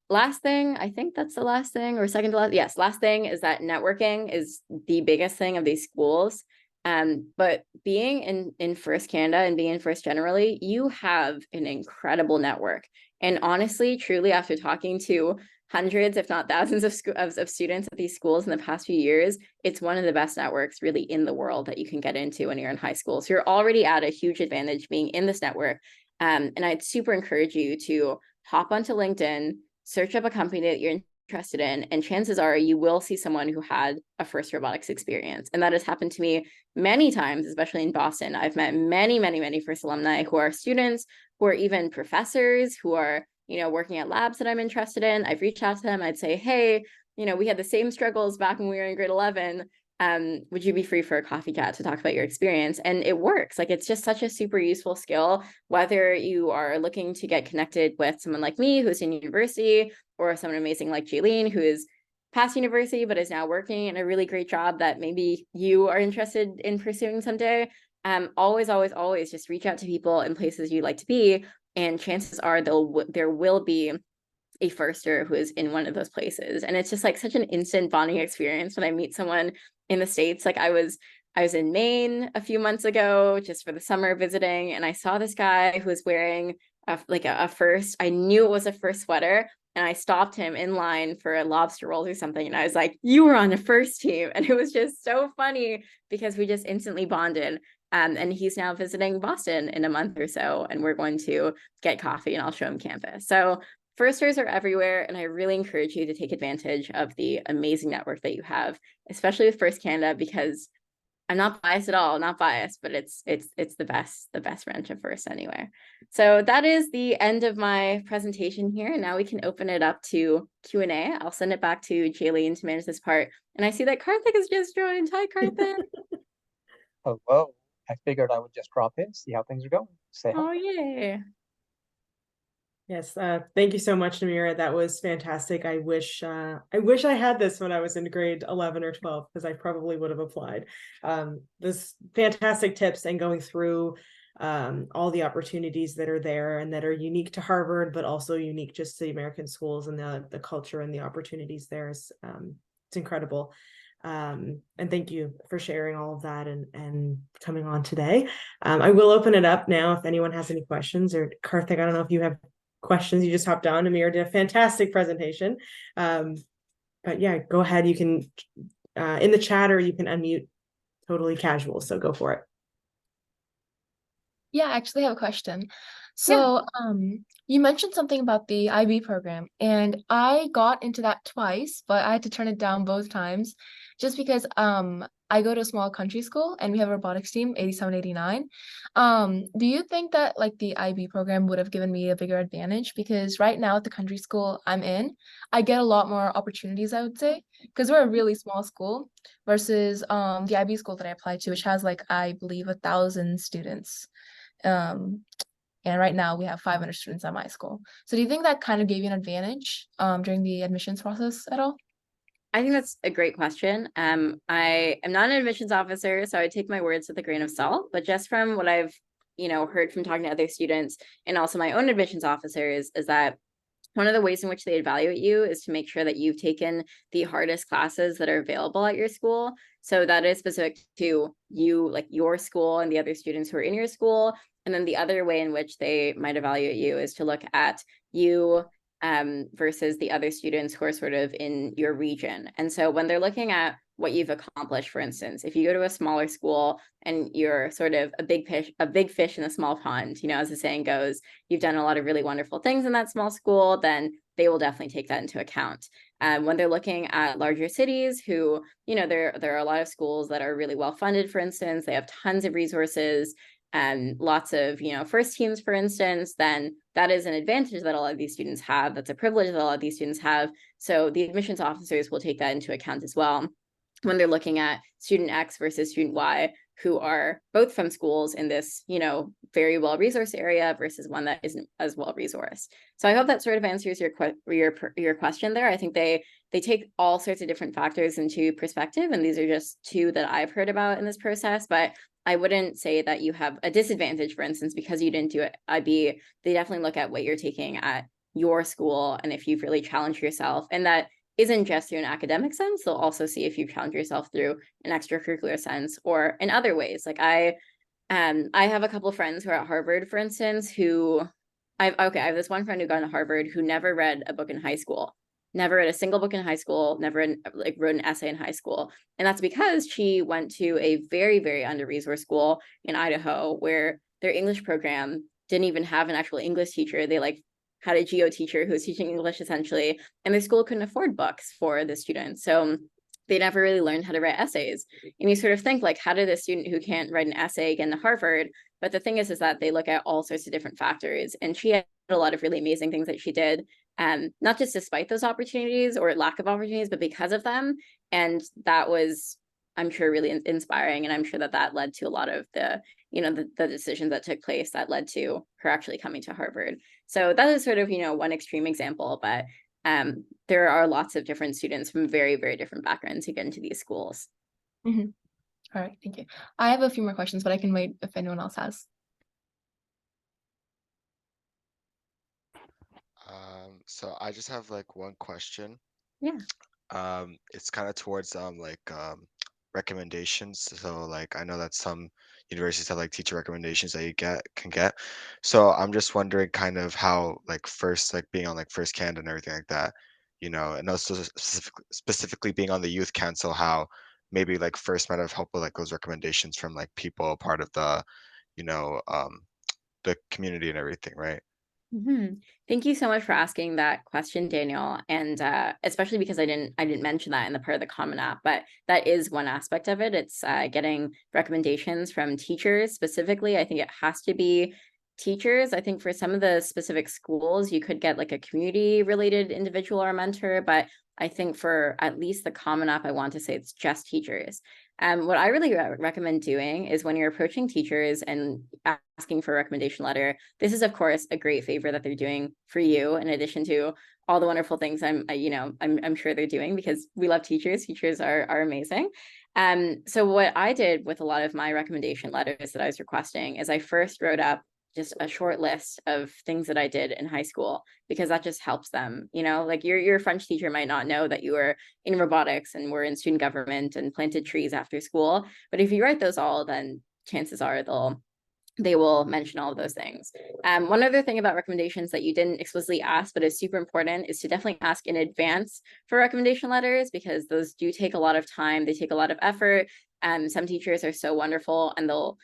Last thing, I think that's the last thing, or second to last. Yes, last thing is that networking is the biggest thing of these schools. But being in First Canada and being in First generally, you have an incredible network. And honestly, truly, after talking to hundreds, if not thousands of students at these schools in the past few years, it's one of the best networks really in the world that you can get into when you're in high school. So you're already at a huge advantage being in this network. And I'd super encourage you to hop onto LinkedIn, search up a company that you're interested in, and chances are you will see someone who had a first robotics experience. And that has happened to me many times, especially in Boston. I've met many first alumni who are students, who are even professors, who are, you know, working at labs that I'm interested in. I've reached out to them. I'd say, hey, you know, we had the same struggles back when we were in grade 11. Would you be free for a coffee chat to talk about your experience? And it works. Like, it's just such a super useful skill, whether you are looking to get connected with someone like me who's in university, or someone amazing like Jaylene, who is past university but is now working in a really great job that maybe you are interested in pursuing someday. Always just reach out to people in places you'd like to be, and chances are there will be a firster who is in one of those places. And it's just like such an instant bonding experience when I meet someone in the States. Like, I was in Maine a few months ago just for the summer visiting, and I saw this guy who was wearing a first. I knew it was a first sweater, and I stopped him in line for a lobster rolls or something, and I was like, you were on the first team. And it was just so funny because we just instantly bonded. And he's now visiting Boston in a month or so, and we're going to get coffee and I'll show him campus. So firsters are everywhere, and I really encourage you to take advantage of the amazing network that you have, especially with First Canada, because I'm not biased at all, not biased, but it's the best branch of First anywhere. So that is the end of my presentation here. And now we can open it up to Q&A. I'll send it back to Jaylene to manage this part. And I see that Karthik has just joined. Hi, Karthik. Hello. I figured I would just drop in, see how things are going. Say hi. Oh, yay. Yes, thank you so much, Namirah. That was fantastic. I wish I had this when I was in grade 11 or 12, because I probably would have applied. This fantastic tips and going through all the opportunities that are there and that are unique to Harvard, but also unique just to the American schools, and the culture and the opportunities there is it's incredible. And thank you for sharing all of that and coming on today. I will open it up now if anyone has any questions. Or Karthik, I don't know if you have questions. You just hopped on. Namirah did a fantastic presentation. But yeah, go ahead. You can in the chat, or you can unmute, totally casual. So go for it. Yeah, I actually have a question. Yeah. So, you mentioned something about the IB program, and I got into that twice, but I had to turn it down both times just because I go to a small country school and we have a robotics team, 87, 89. Do you think that like the IB program would have given me a bigger advantage? Because right now at the country school I'm in, I get a lot more opportunities, I would say, because we're a really small school versus the IB school that I applied to, which has like I believe 1,000 students. Um, and right now we have 500 students at my school. So do you think that kind of gave you an advantage during the admissions process at all? I think that's a great question. I am not an admissions officer, so I take my words with a grain of salt, but just from what I've, heard from talking to other students and also my own admissions officers is that one of the ways in which they evaluate you is to make sure that you've taken the hardest classes that are available at your school. So that is specific to you, like your school and the other students who are in your school. And then the other way in which they might evaluate you is to look at you versus the other students who are sort of in your region. And so when they're looking at what you've accomplished, for instance, if you go to a smaller school and you're sort of a big fish in a small pond, as the saying goes, you've done a lot of really wonderful things in that small school, then they will definitely take that into account. When they're looking at larger cities who, there are a lot of schools that are really well funded, for instance, they have tons of resources and lots of, first teams, for instance, then that is an advantage that a lot of these students have. That's a privilege that a lot of these students have. So the admissions officers will take that into account as well when they're looking at student X versus student Y, who are both from schools in this, very well resourced area versus one that isn't as well resourced. So I hope that sort of answers your question there. I think they take all sorts of different factors into perspective, and these are just two that I've heard about in this process. But I wouldn't say that you have a disadvantage, for instance, because you didn't do it IB. They definitely look at what you're taking at your school and if you've really challenged yourself, and that isn't just through an academic sense. They'll also see if you challenge yourself through an extracurricular sense or in other ways. Like I have a couple of friends who are at Harvard, for instance, I have this one friend who got into Harvard who never read a book in high school, never read a single book in high school, never wrote an essay in high school. And that's because she went to a very, very under-resourced school in Idaho where their English program didn't even have an actual English teacher. They had a geo teacher who was teaching English essentially, and the school couldn't afford books for the students. So they never really learned how to write essays. And you sort of think how did a student who can't write an essay get into Harvard? But the thing is that they look at all sorts of different factors. And she had a lot of really amazing things that she did, not just despite those opportunities or lack of opportunities, but because of them. And that was, I'm sure, really inspiring. And I'm sure that led to a lot of the decisions that took place that led to her actually coming to Harvard. So that is sort of, one extreme example, but there are lots of different students from very, very different backgrounds who get into these schools. Mm-hmm. All right, thank you. I have a few more questions, but I can wait if anyone else has. So I just have one question. Yeah. It's kind of towards recommendations. So I know that some universities have teacher recommendations that you can get. So I'm just wondering kind of how first being on First Canada and everything like that, and also specifically being on the youth council, how maybe first might have helped with those recommendations from people part of the, the community and everything, right? Mm-hmm. Thank you so much for asking that question, Daniel. And especially because I didn't mention that in the part of the Common App, but that is one aspect of it. It's getting recommendations from teachers specifically. I think it has to be teachers. I think for some of the specific schools, you could get a community related individual or mentor, but I think for at least the Common App, I want to say it's just teachers. What I really recommend doing is when you're approaching teachers and asking for a recommendation letter, this is of course a great favor that they're doing for you, in addition to all the wonderful things I'm sure they're doing, because we love teachers. Teachers are amazing. So what I did with a lot of my recommendation letters that I was requesting is I first wrote up just a short list of things that I did in high school, because that just helps them, like your French teacher might not know that you were in robotics and were in student government and planted trees after school. But if you write those all, then chances are they will mention all of those things. One other thing about recommendations that you didn't explicitly ask, but is super important, is to definitely ask in advance for recommendation letters, because those do take a lot of time. They take a lot of effort. Some teachers are so wonderful and they'll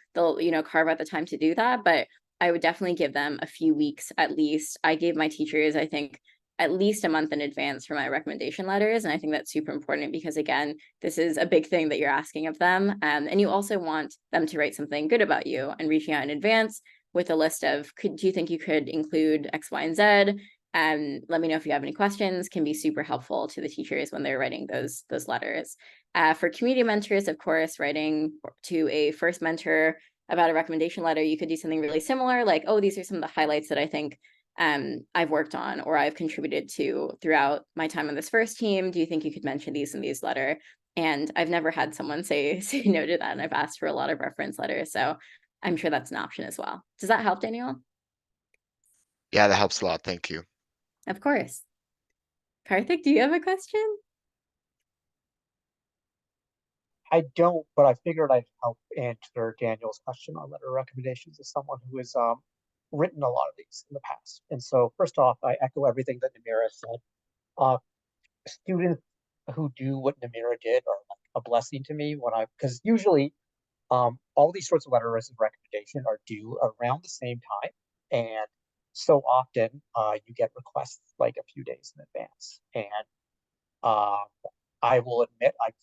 carve out the time to do that. But I would definitely give them a few weeks at least. I gave my teachers, I think, at least a month in advance for my recommendation letters. And I think that's super important, because again, this is a big thing that you're asking of them. And you also want them to write something good about you, and reaching out in advance with a list of, do you think you could include X, Y, and Z? And let me know if you have any questions, can be super helpful to the teachers when they're writing those letters. For community mentors, of course, writing to a first mentor about a recommendation letter, you could do something really similar, like, oh, these are some of the highlights that I think I've worked on or I've contributed to throughout my time on this first team. Do you think you could mention these in these letter? And I've never had someone say no to that, and I've asked for a lot of reference letters, so I'm sure that's an option as well. Does that help, Daniel? Yeah, that helps a lot. Thank you. Of course. Karthik, do you have a question? I don't, but I figured I'd help answer Daniel's question on letter recommendations as someone who has written a lot of these in the past. And so first off, I echo everything that Namirah said. Uh, Students who do what Namirah did are like a blessing to me because usually all these sorts of letters of recommendation are due around the same time. And so often you get requests like a few days in advance. And I will admit I've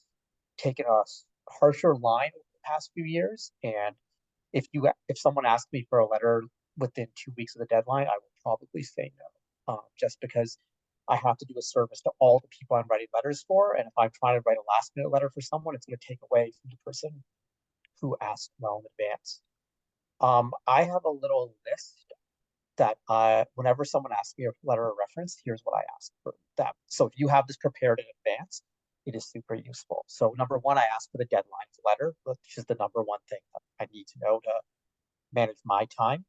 taken a harsher line over the past few years. And if someone asks me for a letter within 2 weeks of the deadline, I will probably say no, just because I have to do a service to all the people I'm writing letters for. And if I'm trying to write a last minute letter for someone, it's going to take away from the person who asked well in advance. I have a little list that whenever someone asks me a letter of reference, here's what I ask for them. So if you have this prepared in advance, it is super useful. So number one, I ask for the deadline of the letter, which is the number one thing that I need to know to manage my time.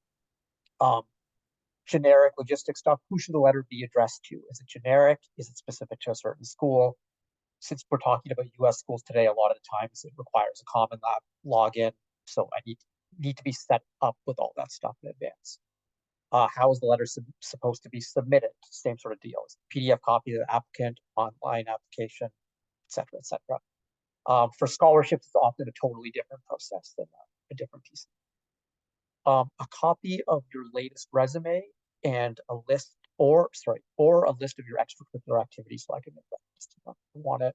Generic logistic stuff. Who should the letter be addressed to? Is it generic? Is it specific to a certain school? Since we're talking about US schools today, a lot of the times it requires a Common Lab login. So I need to be set up with all that stuff in advance. How is the letter supposed to be submitted? Same sort of deal. PDF copy of the applicant, online application, etc., etc. For scholarships, it's often a totally different process than a different piece. A copy of your latest resume and a list, or a list of your extracurricular activities, so I can make that.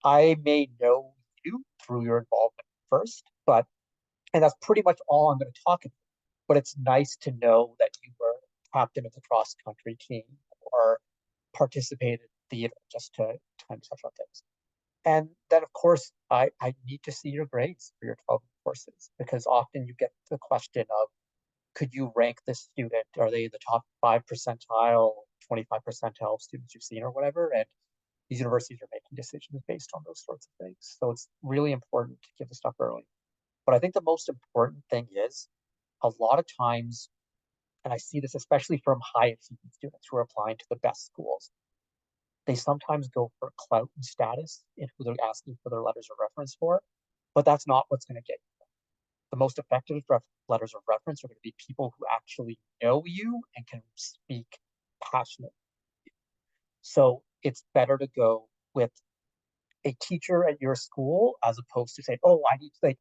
I may know you through your involvement first, and that's pretty much all I'm going to talk about. But it's nice to know that you were captain of the cross country team or participated in theater, just to kind of touch on things. And then, of course, I need to see your grades for your 12 courses, because often you get the question of, could you rank this student? Are they in the top 5 percentile, 25 percentile of students you've seen or whatever? And these universities are making decisions based on those sorts of things. So it's really important to give the stuff early. But I think the most important thing is, a lot of times, and I see this especially from high achieving students who are applying to the best schools, they sometimes go for clout and status in who they're asking for their letters of reference for, but that's not what's going to get you. The most effective letters of reference are going to be people who actually know you and can speak passionately. So it's better to go with a teacher at your school as opposed to saying, oh, I need to, like,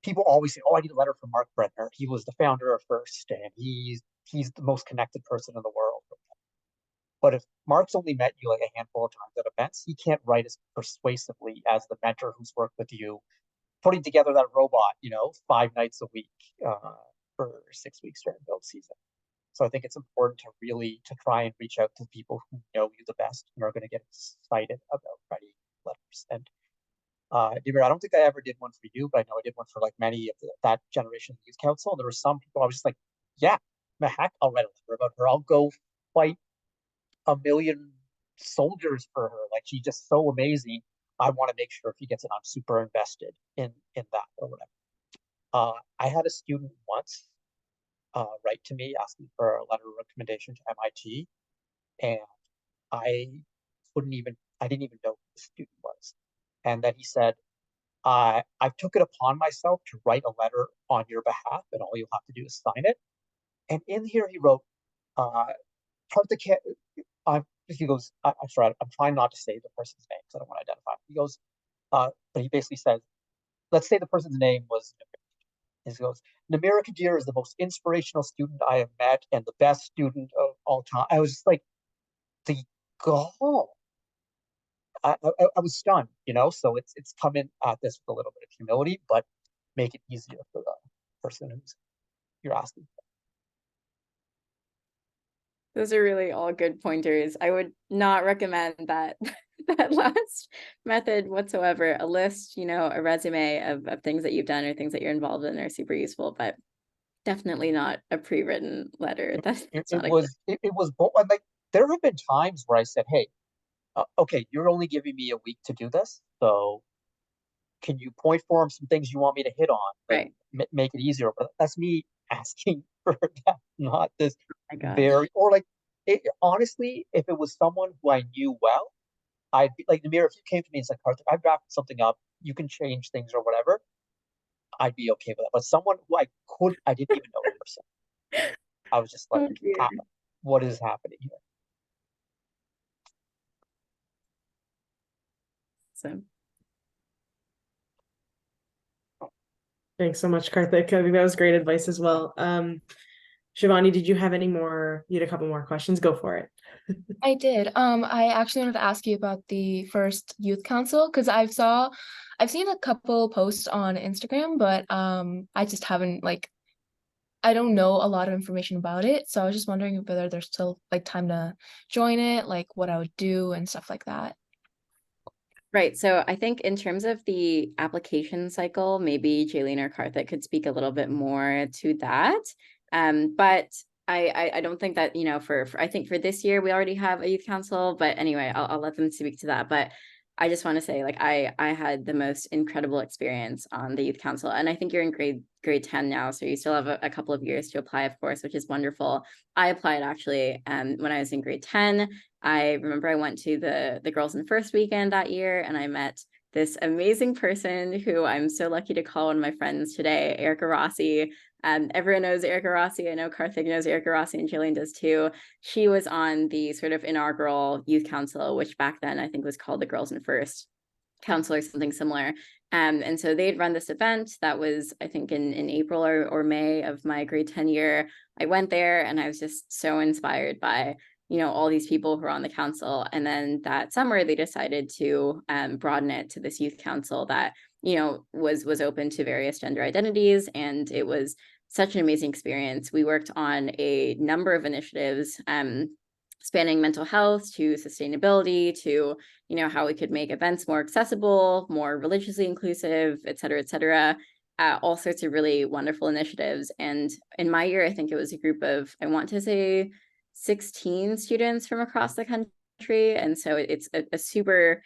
people always say, oh, I need a letter from Mark Brenner. He was the founder of First, and he's the most connected person in the world. But if Mark's only met you like a handful of times at events, he can't write as persuasively as the mentor who's worked with you, putting together that robot, 5 nights a week for 6 weeks during build season. So I think it's important to really try and reach out to people who know you the best and are going to get excited about writing letters. And Namirah, I don't think I ever did one for you, but I know I did one for like many of that generation of the youth council. And there were some people I was just like, yeah, the heck, I'll write a letter about her. I'll go fight a million soldiers for her. Like, she's just so amazing. I want to make sure if he gets it, I'm super invested in that or whatever. I had a student once write to me asking for a letter of recommendation to MIT, and I didn't even know who the student was. And then he said, I took it upon myself to write a letter on your behalf, and all you'll have to do is sign it. And in here he wrote, he goes, I'm sorry, I'm trying not to say the person's name because I don't want to identify him. He goes, but he basically says, let's say the person's name was Namirah. He goes, Namirah Quadir is the most inspirational student I have met and the best student of all time. I was just like, the gall. I was stunned, so it's coming at this with a little bit of humility, but make it easier for the person who's you're asking. Those are really all good pointers. I would not recommend that that last method whatsoever. A list, a resume of things that you've done or things that you're involved in are super useful, but definitely not a pre-written letter. It was both. Like, there have been times where I said, hey, okay, you're only giving me a week to do this, so can you point form some things you want me to hit on, right? Make it easier. But that's me asking for that, not this Oh honestly, if it was someone who I knew well, I'd be like, Namirah, if you came to me and said, Karthik, I've drafted something up, you can change things or whatever, I'd be okay with it. But someone who I didn't even know the person. I was just like, what is happening here? So Thanks so much, Karthik. I think that was great advice as well. Shivani, did you have you had a couple more questions? Go for it. I did. I actually wanted to ask you about the first youth council because I've seen a couple posts on Instagram, but I just haven't I don't know a lot of information about it. So I was just wondering whether there's still time to join it, like what I would do and stuff like that. Right. So I think in terms of the application cycle, maybe Jaylene or Karthik could speak a little bit more to that. But I don't think that, for I think for this year, we already have a youth council, but anyway, I'll let them speak to that. But I just want to say, I had the most incredible experience on the youth council, and I think you're in grade 10 now, so you still have a couple of years to apply, of course, which is wonderful. I applied actually when I was in grade 10. I remember I went to the Girls in First weekend that year, and I met this amazing person who I'm so lucky to call one of my friends today, Erica Rossi. Everyone knows Erica Rossi. I know Karthik knows Erica Rossi, and Jillian does too. She was on the sort of inaugural youth council, which back then I think was called the Girls in First Council or something similar. And so they'd run this event that was, I think, in April or May of my grade 10 year. I went there and I was just so inspired by all these people who are on the council. And then that summer they decided to broaden it to this youth council that was open to various gender identities, and it was such an amazing experience. We worked on a number of initiatives spanning mental health to sustainability to how we could make events more accessible, more religiously inclusive, et cetera, et cetera. All sorts of really wonderful initiatives. And in my year, I think it was a group of, I want to say 16 students from across the country. And so it's a super,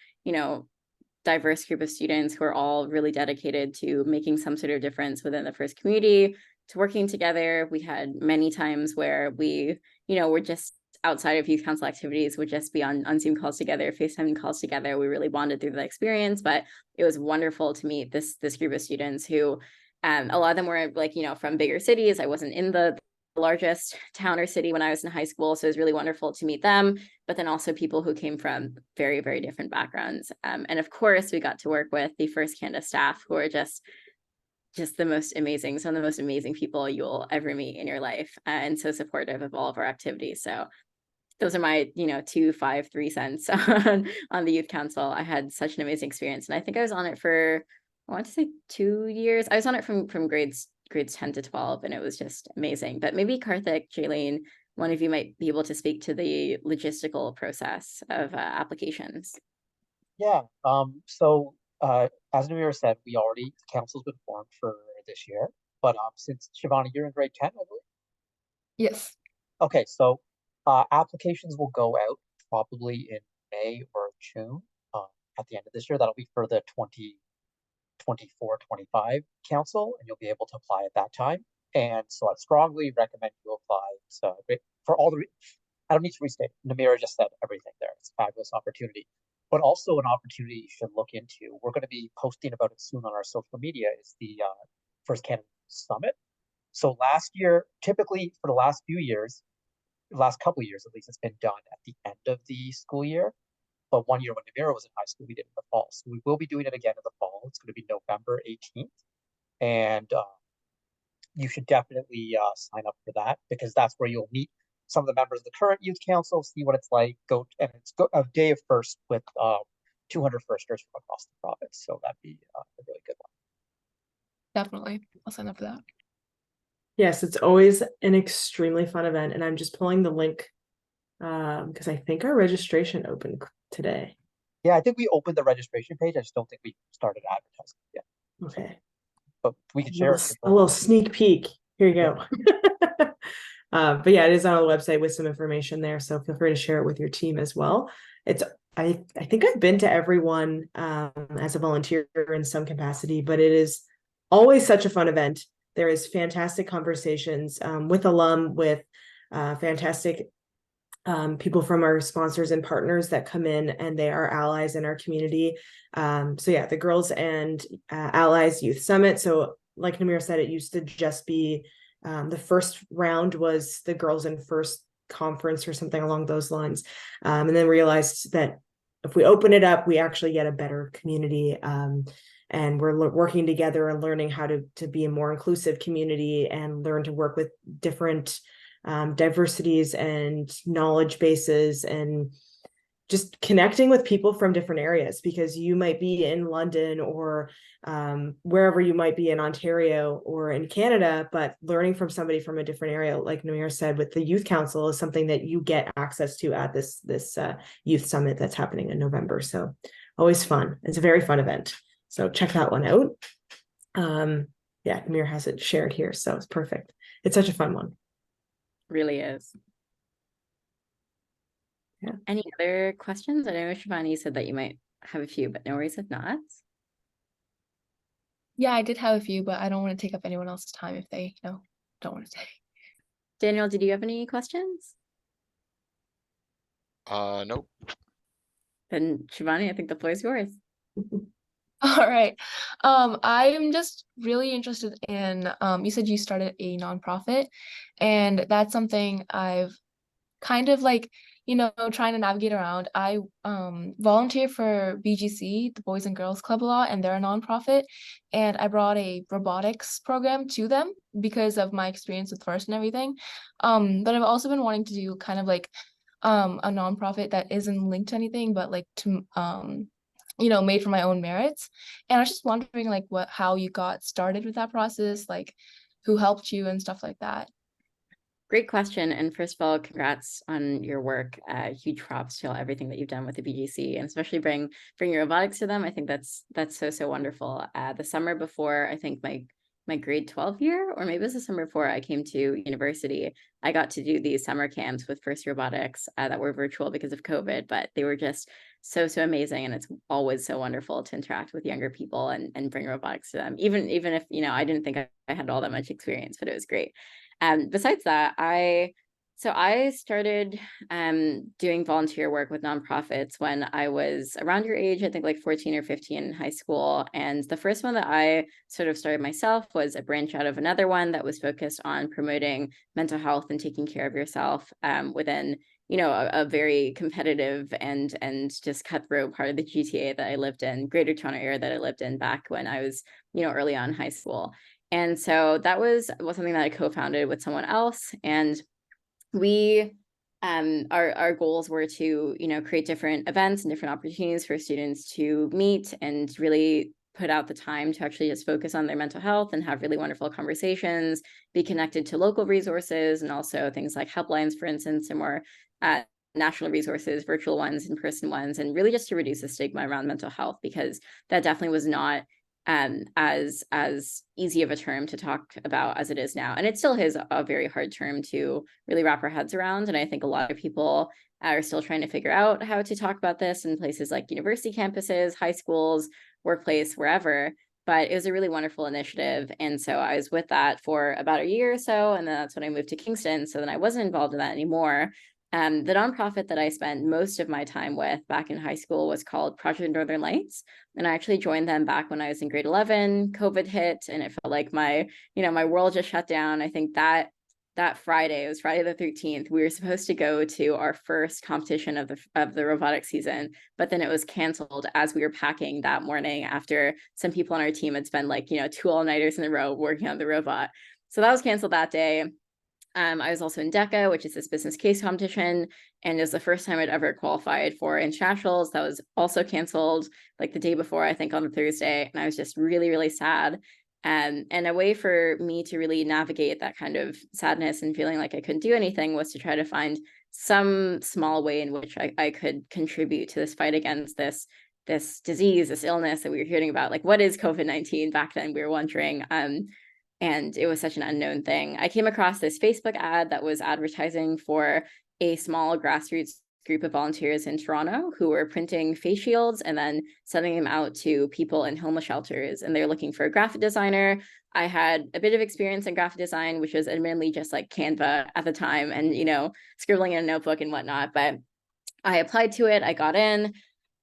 diverse group of students who are all really dedicated to making some sort of difference within the First community, to working together. We had many times where we, were just outside of youth council activities, would just be on Zoom calls together, FaceTime calls together. We really bonded through the experience, but it was wonderful to meet this group of students who, a lot of them were from bigger cities. I wasn't in the largest town or city when I was in high school, so it was really wonderful to meet them, but then also people who came from very, very different backgrounds. And of course, we got to work with the First Canada staff, who are just the most amazing, some of the most amazing people you'll ever meet in your life, and so supportive of all of our activities. So those are my 2, 5, 3 cents on the youth council. I had such an amazing experience, and I think I was on it for, I want to say 2 years. I was on it from grades 10 to 12, and it was just amazing. But maybe Karthik, Jaylene, one of you might be able to speak to the logistical process of applications. Yeah. As Namirah said, the council's been formed for this year. But since Shivani, you're in grade 10, I believe. Yes. Okay, so applications will go out probably in May or June at the end of this year. That'll be for the 2024-25 council, and you'll be able to apply at that time. And so I strongly recommend you apply. So for all the, I don't need to restate. Namirah just said everything there. It's a fabulous opportunity, but also an opportunity you should look into. We're going to be posting about it soon on our social media. Is the First Canada Summit. So last year, typically for the last few years, the last couple of years at least, it's been done at the end of the school year. But one year when Namirah was in high school, we did it in the fall. So we will be doing it again in the fall. It's going to be November 18th. And you should definitely sign up for that, because that's where you'll meet some of the members of the current youth council, see what it's like. It's a day of first with 200 firsters from across the province. So that'd be a really good one. Definitely. I'll sign up for that. Yes, it's always an extremely fun event, and I'm just pulling the link because I think our registration opened today. Yeah, I think we opened the registration page. I just don't think we started advertising yet. Okay. But we can share it. A little sneak peek. Here you go. But yeah, it is on the website with some information there, so feel free to share it with your team as well. I think I've been to everyone as a volunteer in some capacity, but it is always such a fun event. There is fantastic conversations with alum, with fantastic people from our sponsors and partners that come in, and they are allies in our community. So yeah, the Girls and Allies Youth Summit. So like Namirah said, it used to just be the first round was the Girls in First conference or something along those lines, and then realized that if we open it up, we actually get a better community. And we're working together and learning how to be a more inclusive community and learn to work with different diversities and knowledge bases, and just connecting with people from different areas, because you might be in London or wherever you might be in Ontario or in Canada, but learning from somebody from a different area, like Namirah said, with the youth council, is something that you get access to at this youth summit that's happening in November. So always fun. It's a very fun event. So check that one out. Yeah, Namirah has it shared here, so it's perfect. It's such a fun one. Really is. Yeah. Any other questions? I know Shivani said that you might have a few, but no worries if not. Yeah, I did have a few, but I don't want to take up anyone else's time if they, don't want to say. Daniel, did you have any questions? Nope. Then Shivani, I think the floor is yours. All right. I'm just really interested in, you said you started a nonprofit, and that's something I've kind of trying to navigate around. I volunteer for BGC, the Boys and Girls Club, a lot, and they're a nonprofit. And I brought a robotics program to them because of my experience with FIRST and everything. But I've also been wanting to do kind of like a nonprofit that isn't linked to anything, but like to made for my own merits. And I was just wondering like how you got started with that process, like who helped you and stuff like that. Great question. And first of all, congrats on your work. Huge props to everything that you've done with the BGC, and especially bring your robotics to them. I think that's so wonderful. The summer before, I think my grade 12 year, or maybe it was the summer before I came to university, I got to do these summer camps with FIRST Robotics that were virtual because of COVID, but they were just so amazing. And it's always so wonderful to interact with younger people and bring robotics to them, even if I didn't think I had all that much experience, but it was great. Besides that, I started doing volunteer work with nonprofits when I was around your age, I think like 14 or 15 in high school. And the first one that I sort of started myself was a branch out of another one that was focused on promoting mental health and taking care of yourself within a very competitive and just cutthroat part of the GTA that I lived in, Greater Toronto area that I lived in back when I was early on in high school. And so that was something that I co-founded with someone else. And we, our goals were to, create different events and different opportunities for students to meet and really put out the time to actually just focus on their mental health and have really wonderful conversations, be connected to local resources and also things like helplines, for instance, and more national resources, virtual ones, in-person ones, and really just to reduce the stigma around mental health, because that definitely was not as easy of a term to talk about as it is now. And it still is a very hard term to really wrap our heads around. And I think a lot of people are still trying to figure out how to talk about this in places like university campuses, high schools, workplace, wherever. But it was a really wonderful initiative. And so I was with that for about a year or so. And then that's when I moved to Kingston. So then I wasn't involved in that anymore. The nonprofit that I spent most of my time with back in high school was called Project Northern Lights. And I actually joined them back when I was in grade 11. COVID hit and it felt like my world just shut down. I think that Friday, it was Friday the 13th, we were supposed to go to our first competition of the robotic season, but then it was canceled as we were packing that morning after some people on our team had spent 2 all-nighters in a row working on the robot. So that was canceled that day. I was also in DECA, which is this business case competition, and it was the first time I'd ever qualified for internationals. That was also canceled the day before, I think on the Thursday, and I was just really, really sad. And a way for me to really navigate that kind of sadness and feeling like I couldn't do anything was to try to find some small way in which I could contribute to this fight against this disease, this illness that we were hearing about. What is COVID-19? Back then we were wondering. And it was such an unknown thing. I came across this Facebook ad that was advertising for a small grassroots group of volunteers in Toronto who were printing face shields and then sending them out to people in homeless shelters. And they're looking for a graphic designer. I had a bit of experience in graphic design, which was admittedly just Canva at the time and, scribbling in a notebook and whatnot. But I applied to it, I got in.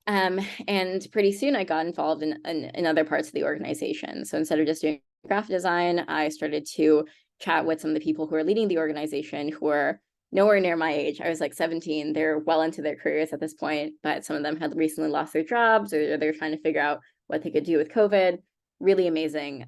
And pretty soon I got involved in other parts of the organization. So instead of just doing graphic design, I started to chat with some of the people who are leading the organization who were nowhere near my age. I was 17. They're well into their careers at this point, but some of them had recently lost their jobs or they're trying to figure out what they could do with COVID. Really amazing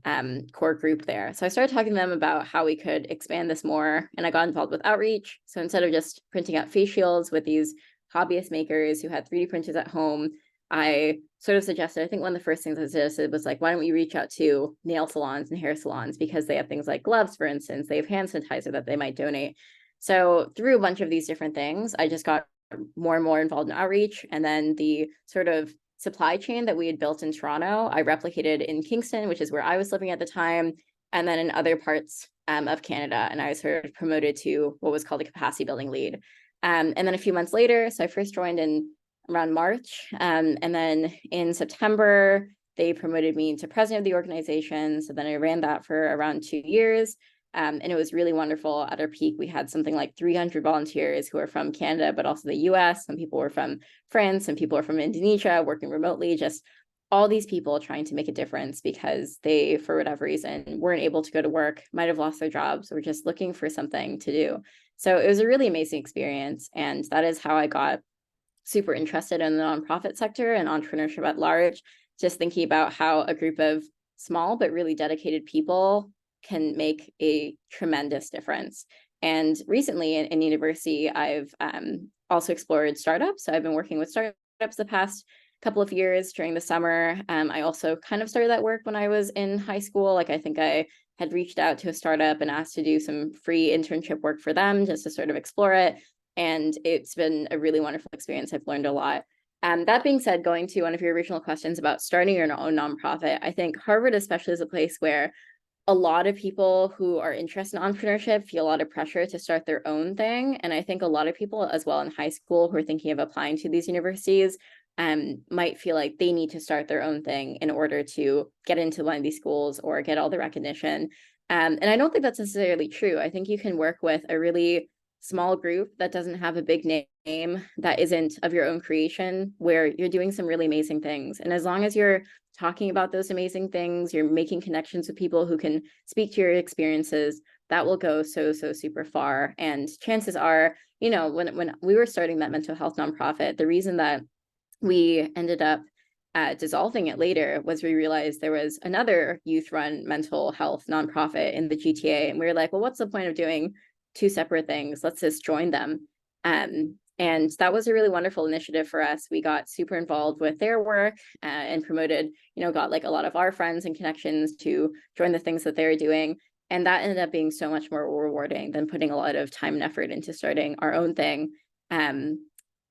core group there. So I started talking to them about how we could expand this more, and I got involved with outreach. So instead of just printing out face shields with these hobbyist makers who had 3D printers at home, I sort of suggested, I think one of the first things I suggested was why don't we reach out to nail salons and hair salons, because they have things like gloves, for instance, they have hand sanitizer that they might donate. So through a bunch of these different things, I just got more and more involved in outreach. And then the sort of supply chain that we had built in Toronto, I replicated in Kingston, which is where I was living at the time, and then in other parts of Canada. And I was sort of promoted to what was called a capacity building lead. And then a few months later, so I first joined in around March. And then in September, they promoted me to president of the organization. So then I ran that for around 2 years. And it was really wonderful. At our peak, we had something like 300 volunteers who are from Canada, but also the US. Some people were from France, some people are from Indonesia, working remotely, just all these people trying to make a difference because they, for whatever reason, weren't able to go to work, might have lost their jobs, or just looking for something to do. So it was a really amazing experience. And that is how I got super interested in the nonprofit sector and entrepreneurship at large, just thinking about how a group of small but really dedicated people can make a tremendous difference. And recently in university, I've also explored startups. So I've been working with startups the past couple of years during the summer. I also kind of started that work when I was in high school. I think I had reached out to a startup and asked to do some free internship work for them just to sort of explore it. And it's been a really wonderful experience. I've learned a lot. That being said, going to one of your original questions about starting your own nonprofit, I think Harvard especially is a place where a lot of people who are interested in entrepreneurship feel a lot of pressure to start their own thing. And I think a lot of people as well in high school who are thinking of applying to these universities might feel like they need to start their own thing in order to get into one of these schools or get all the recognition. And I don't think that's necessarily true. I think you can work with a really small group that doesn't have a big name, that isn't of your own creation, where you're doing some really amazing things. And as long as you're talking about those amazing things, you're making connections with people who can speak to your experiences, that will go so super far. And chances are, when we were starting that mental health nonprofit, the reason that we ended up dissolving it later was we realized there was another youth-run mental health nonprofit in the GTA. And we were like, well, what's the point of doing two separate things? Let's just join them. And And that was a really wonderful initiative for us. We got super involved with their work and promoted, got like a lot of our friends and connections to join the things that they were doing. And that ended up being so much more rewarding than putting a lot of time and effort into starting our own thing,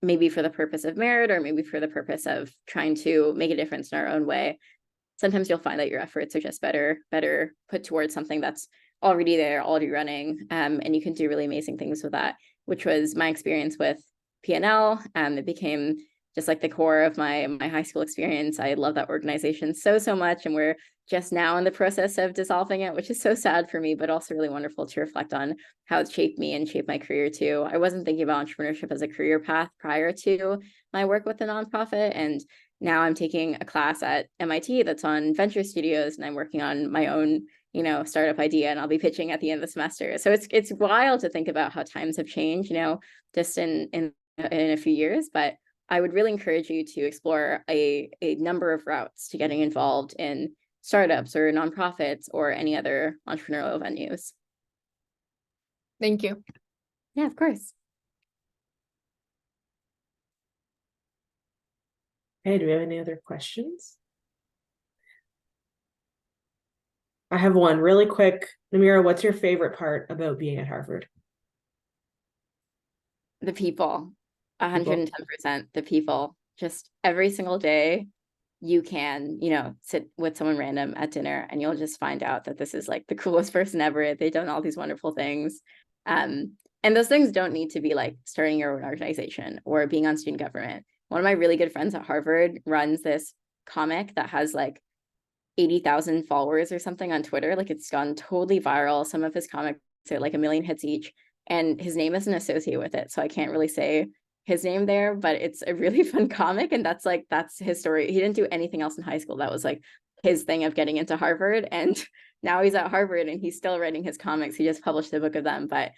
maybe for the purpose of merit or maybe for the purpose of trying to make a difference in our own way. Sometimes you'll find that your efforts are just better put towards something that's already there, already running, and you can do really amazing things with that, which was my experience with PNL. It became just like the core of my high school experience. I love that organization so much, and we're just now in the process of dissolving it, which is so sad for me, but also really wonderful to reflect on how it shaped me and shaped my career too. I wasn't thinking about entrepreneurship as a career path prior to my work with the nonprofit, and now I'm taking a class at MIT that's on venture studios, and I'm working on my own startup idea, and I'll be pitching at the end of the semester. So it's wild to think about how times have changed, just in a few years. But I would really encourage you to explore a number of routes to getting involved in startups or nonprofits or any other entrepreneurial venues. Thank you. Yeah, of course. Hey, do we have any other questions? I have one really quick. Namirah, what's your favorite part about being at Harvard? The people, 110%, the people. Just every single day, you can, sit with someone random at dinner and you'll just find out that this is like the coolest person ever. They've done all these wonderful things. And those things don't need to be like starting your own organization or being on student government. One of my really good friends at Harvard runs this comic that has like 80,000 followers or something on Twitter. Like it's gone totally viral. Some of his comics are like 1 million hits each, and his name isn't associated with it. So I can't really say his name there, but it's a really fun comic. And that's his story. He didn't do anything else in high school. That was like his thing of getting into Harvard. And now he's at Harvard and he's still writing his comics. He just published a book of them, but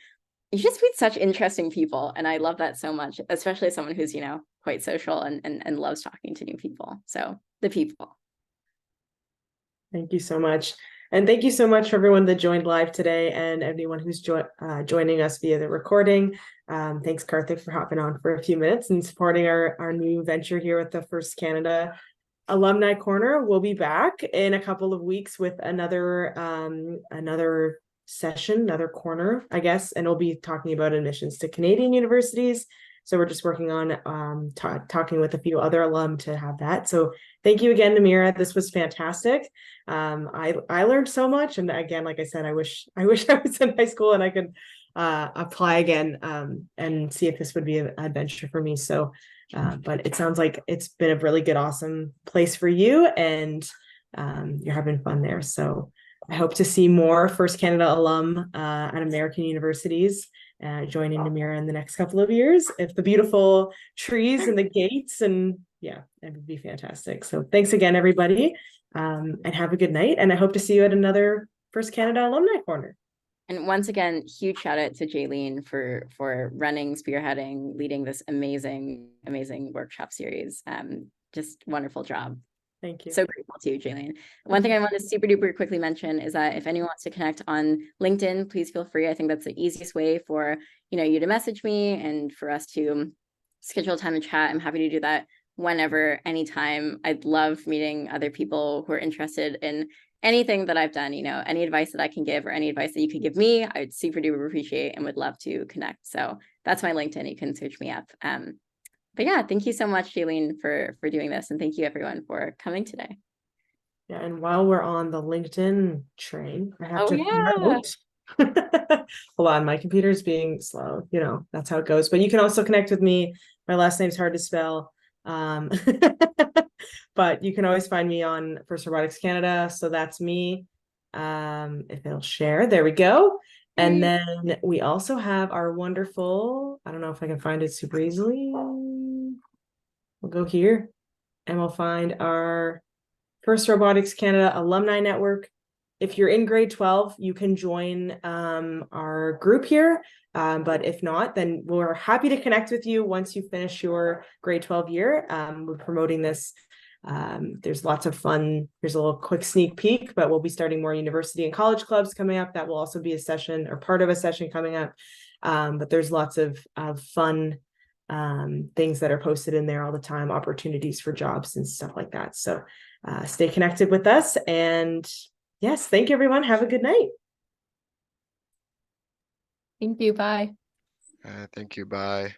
you just meet such interesting people. And I love that so much, especially as someone who's, quite social and loves talking to new people. So the people. Thank you so much. And thank you so much for everyone that joined live today and everyone who's joining us via the recording. Thanks, Karthik, for hopping on for a few minutes and supporting our new venture here with the First Canada Alumni Corner. We'll be back in a couple of weeks with another session, another corner, I guess, and we'll be talking about admissions to Canadian universities. So we're just working on talking with a few other alum to have that. So thank you again, Namirah. This was fantastic. I learned so much, and again, like I said, I wish I was in high school and I could apply again and see if this would be an adventure for me. So, but it sounds like it's been a really good, awesome place for you, and you're having fun there. So I hope to see more First Canada alum at American universities joining Namirah in the next couple of years. If the beautiful trees and the gates, and yeah, it would be fantastic. So thanks again, everybody, and have a good night. And I hope to see you at another First Canada Alumni Corner. And once again, huge shout out to Jaylene for running, spearheading, leading this amazing workshop series. Just wonderful job. Thank you. So grateful to you, Jaylene. One thing I want to super duper quickly mention is that if anyone wants to connect on LinkedIn, please feel free. I think that's the easiest way for you to message me and for us to schedule time to chat. I'm happy to do that whenever, anytime. I'd love meeting other people who are interested in anything that I've done, any advice that I can give or any advice that you could give me, I would super duper appreciate and would love to connect. So that's my LinkedIn. You can search me up. But yeah, thank you so much, Jaylene, for doing this. And thank you everyone for coming today. Yeah, and while we're on the LinkedIn train, I have to yeah. Hold on, my computer's being slow. That's how it goes. But you can also connect with me. My last name's hard to spell. But you can always find me on First Robotics Canada. So that's me. If it'll share, there we go. And then we also have our wonderful, I don't know if I can find it super easily. We'll go here and we'll find our First Robotics Canada Alumni Network. If you're in grade 12, you can join our group here. But if not, then we're happy to connect with you once you finish your grade 12 year. We're promoting this. There's lots of fun. Here's a little quick sneak peek, but we'll be starting more university and college clubs coming up. That will also be a session or part of a session coming up. But there's lots of fun things that are posted in there all the time, opportunities for jobs and stuff like that. So stay connected with us. And yes, thank you, everyone. Have a good night. Thank you. Bye. Thank you. Bye.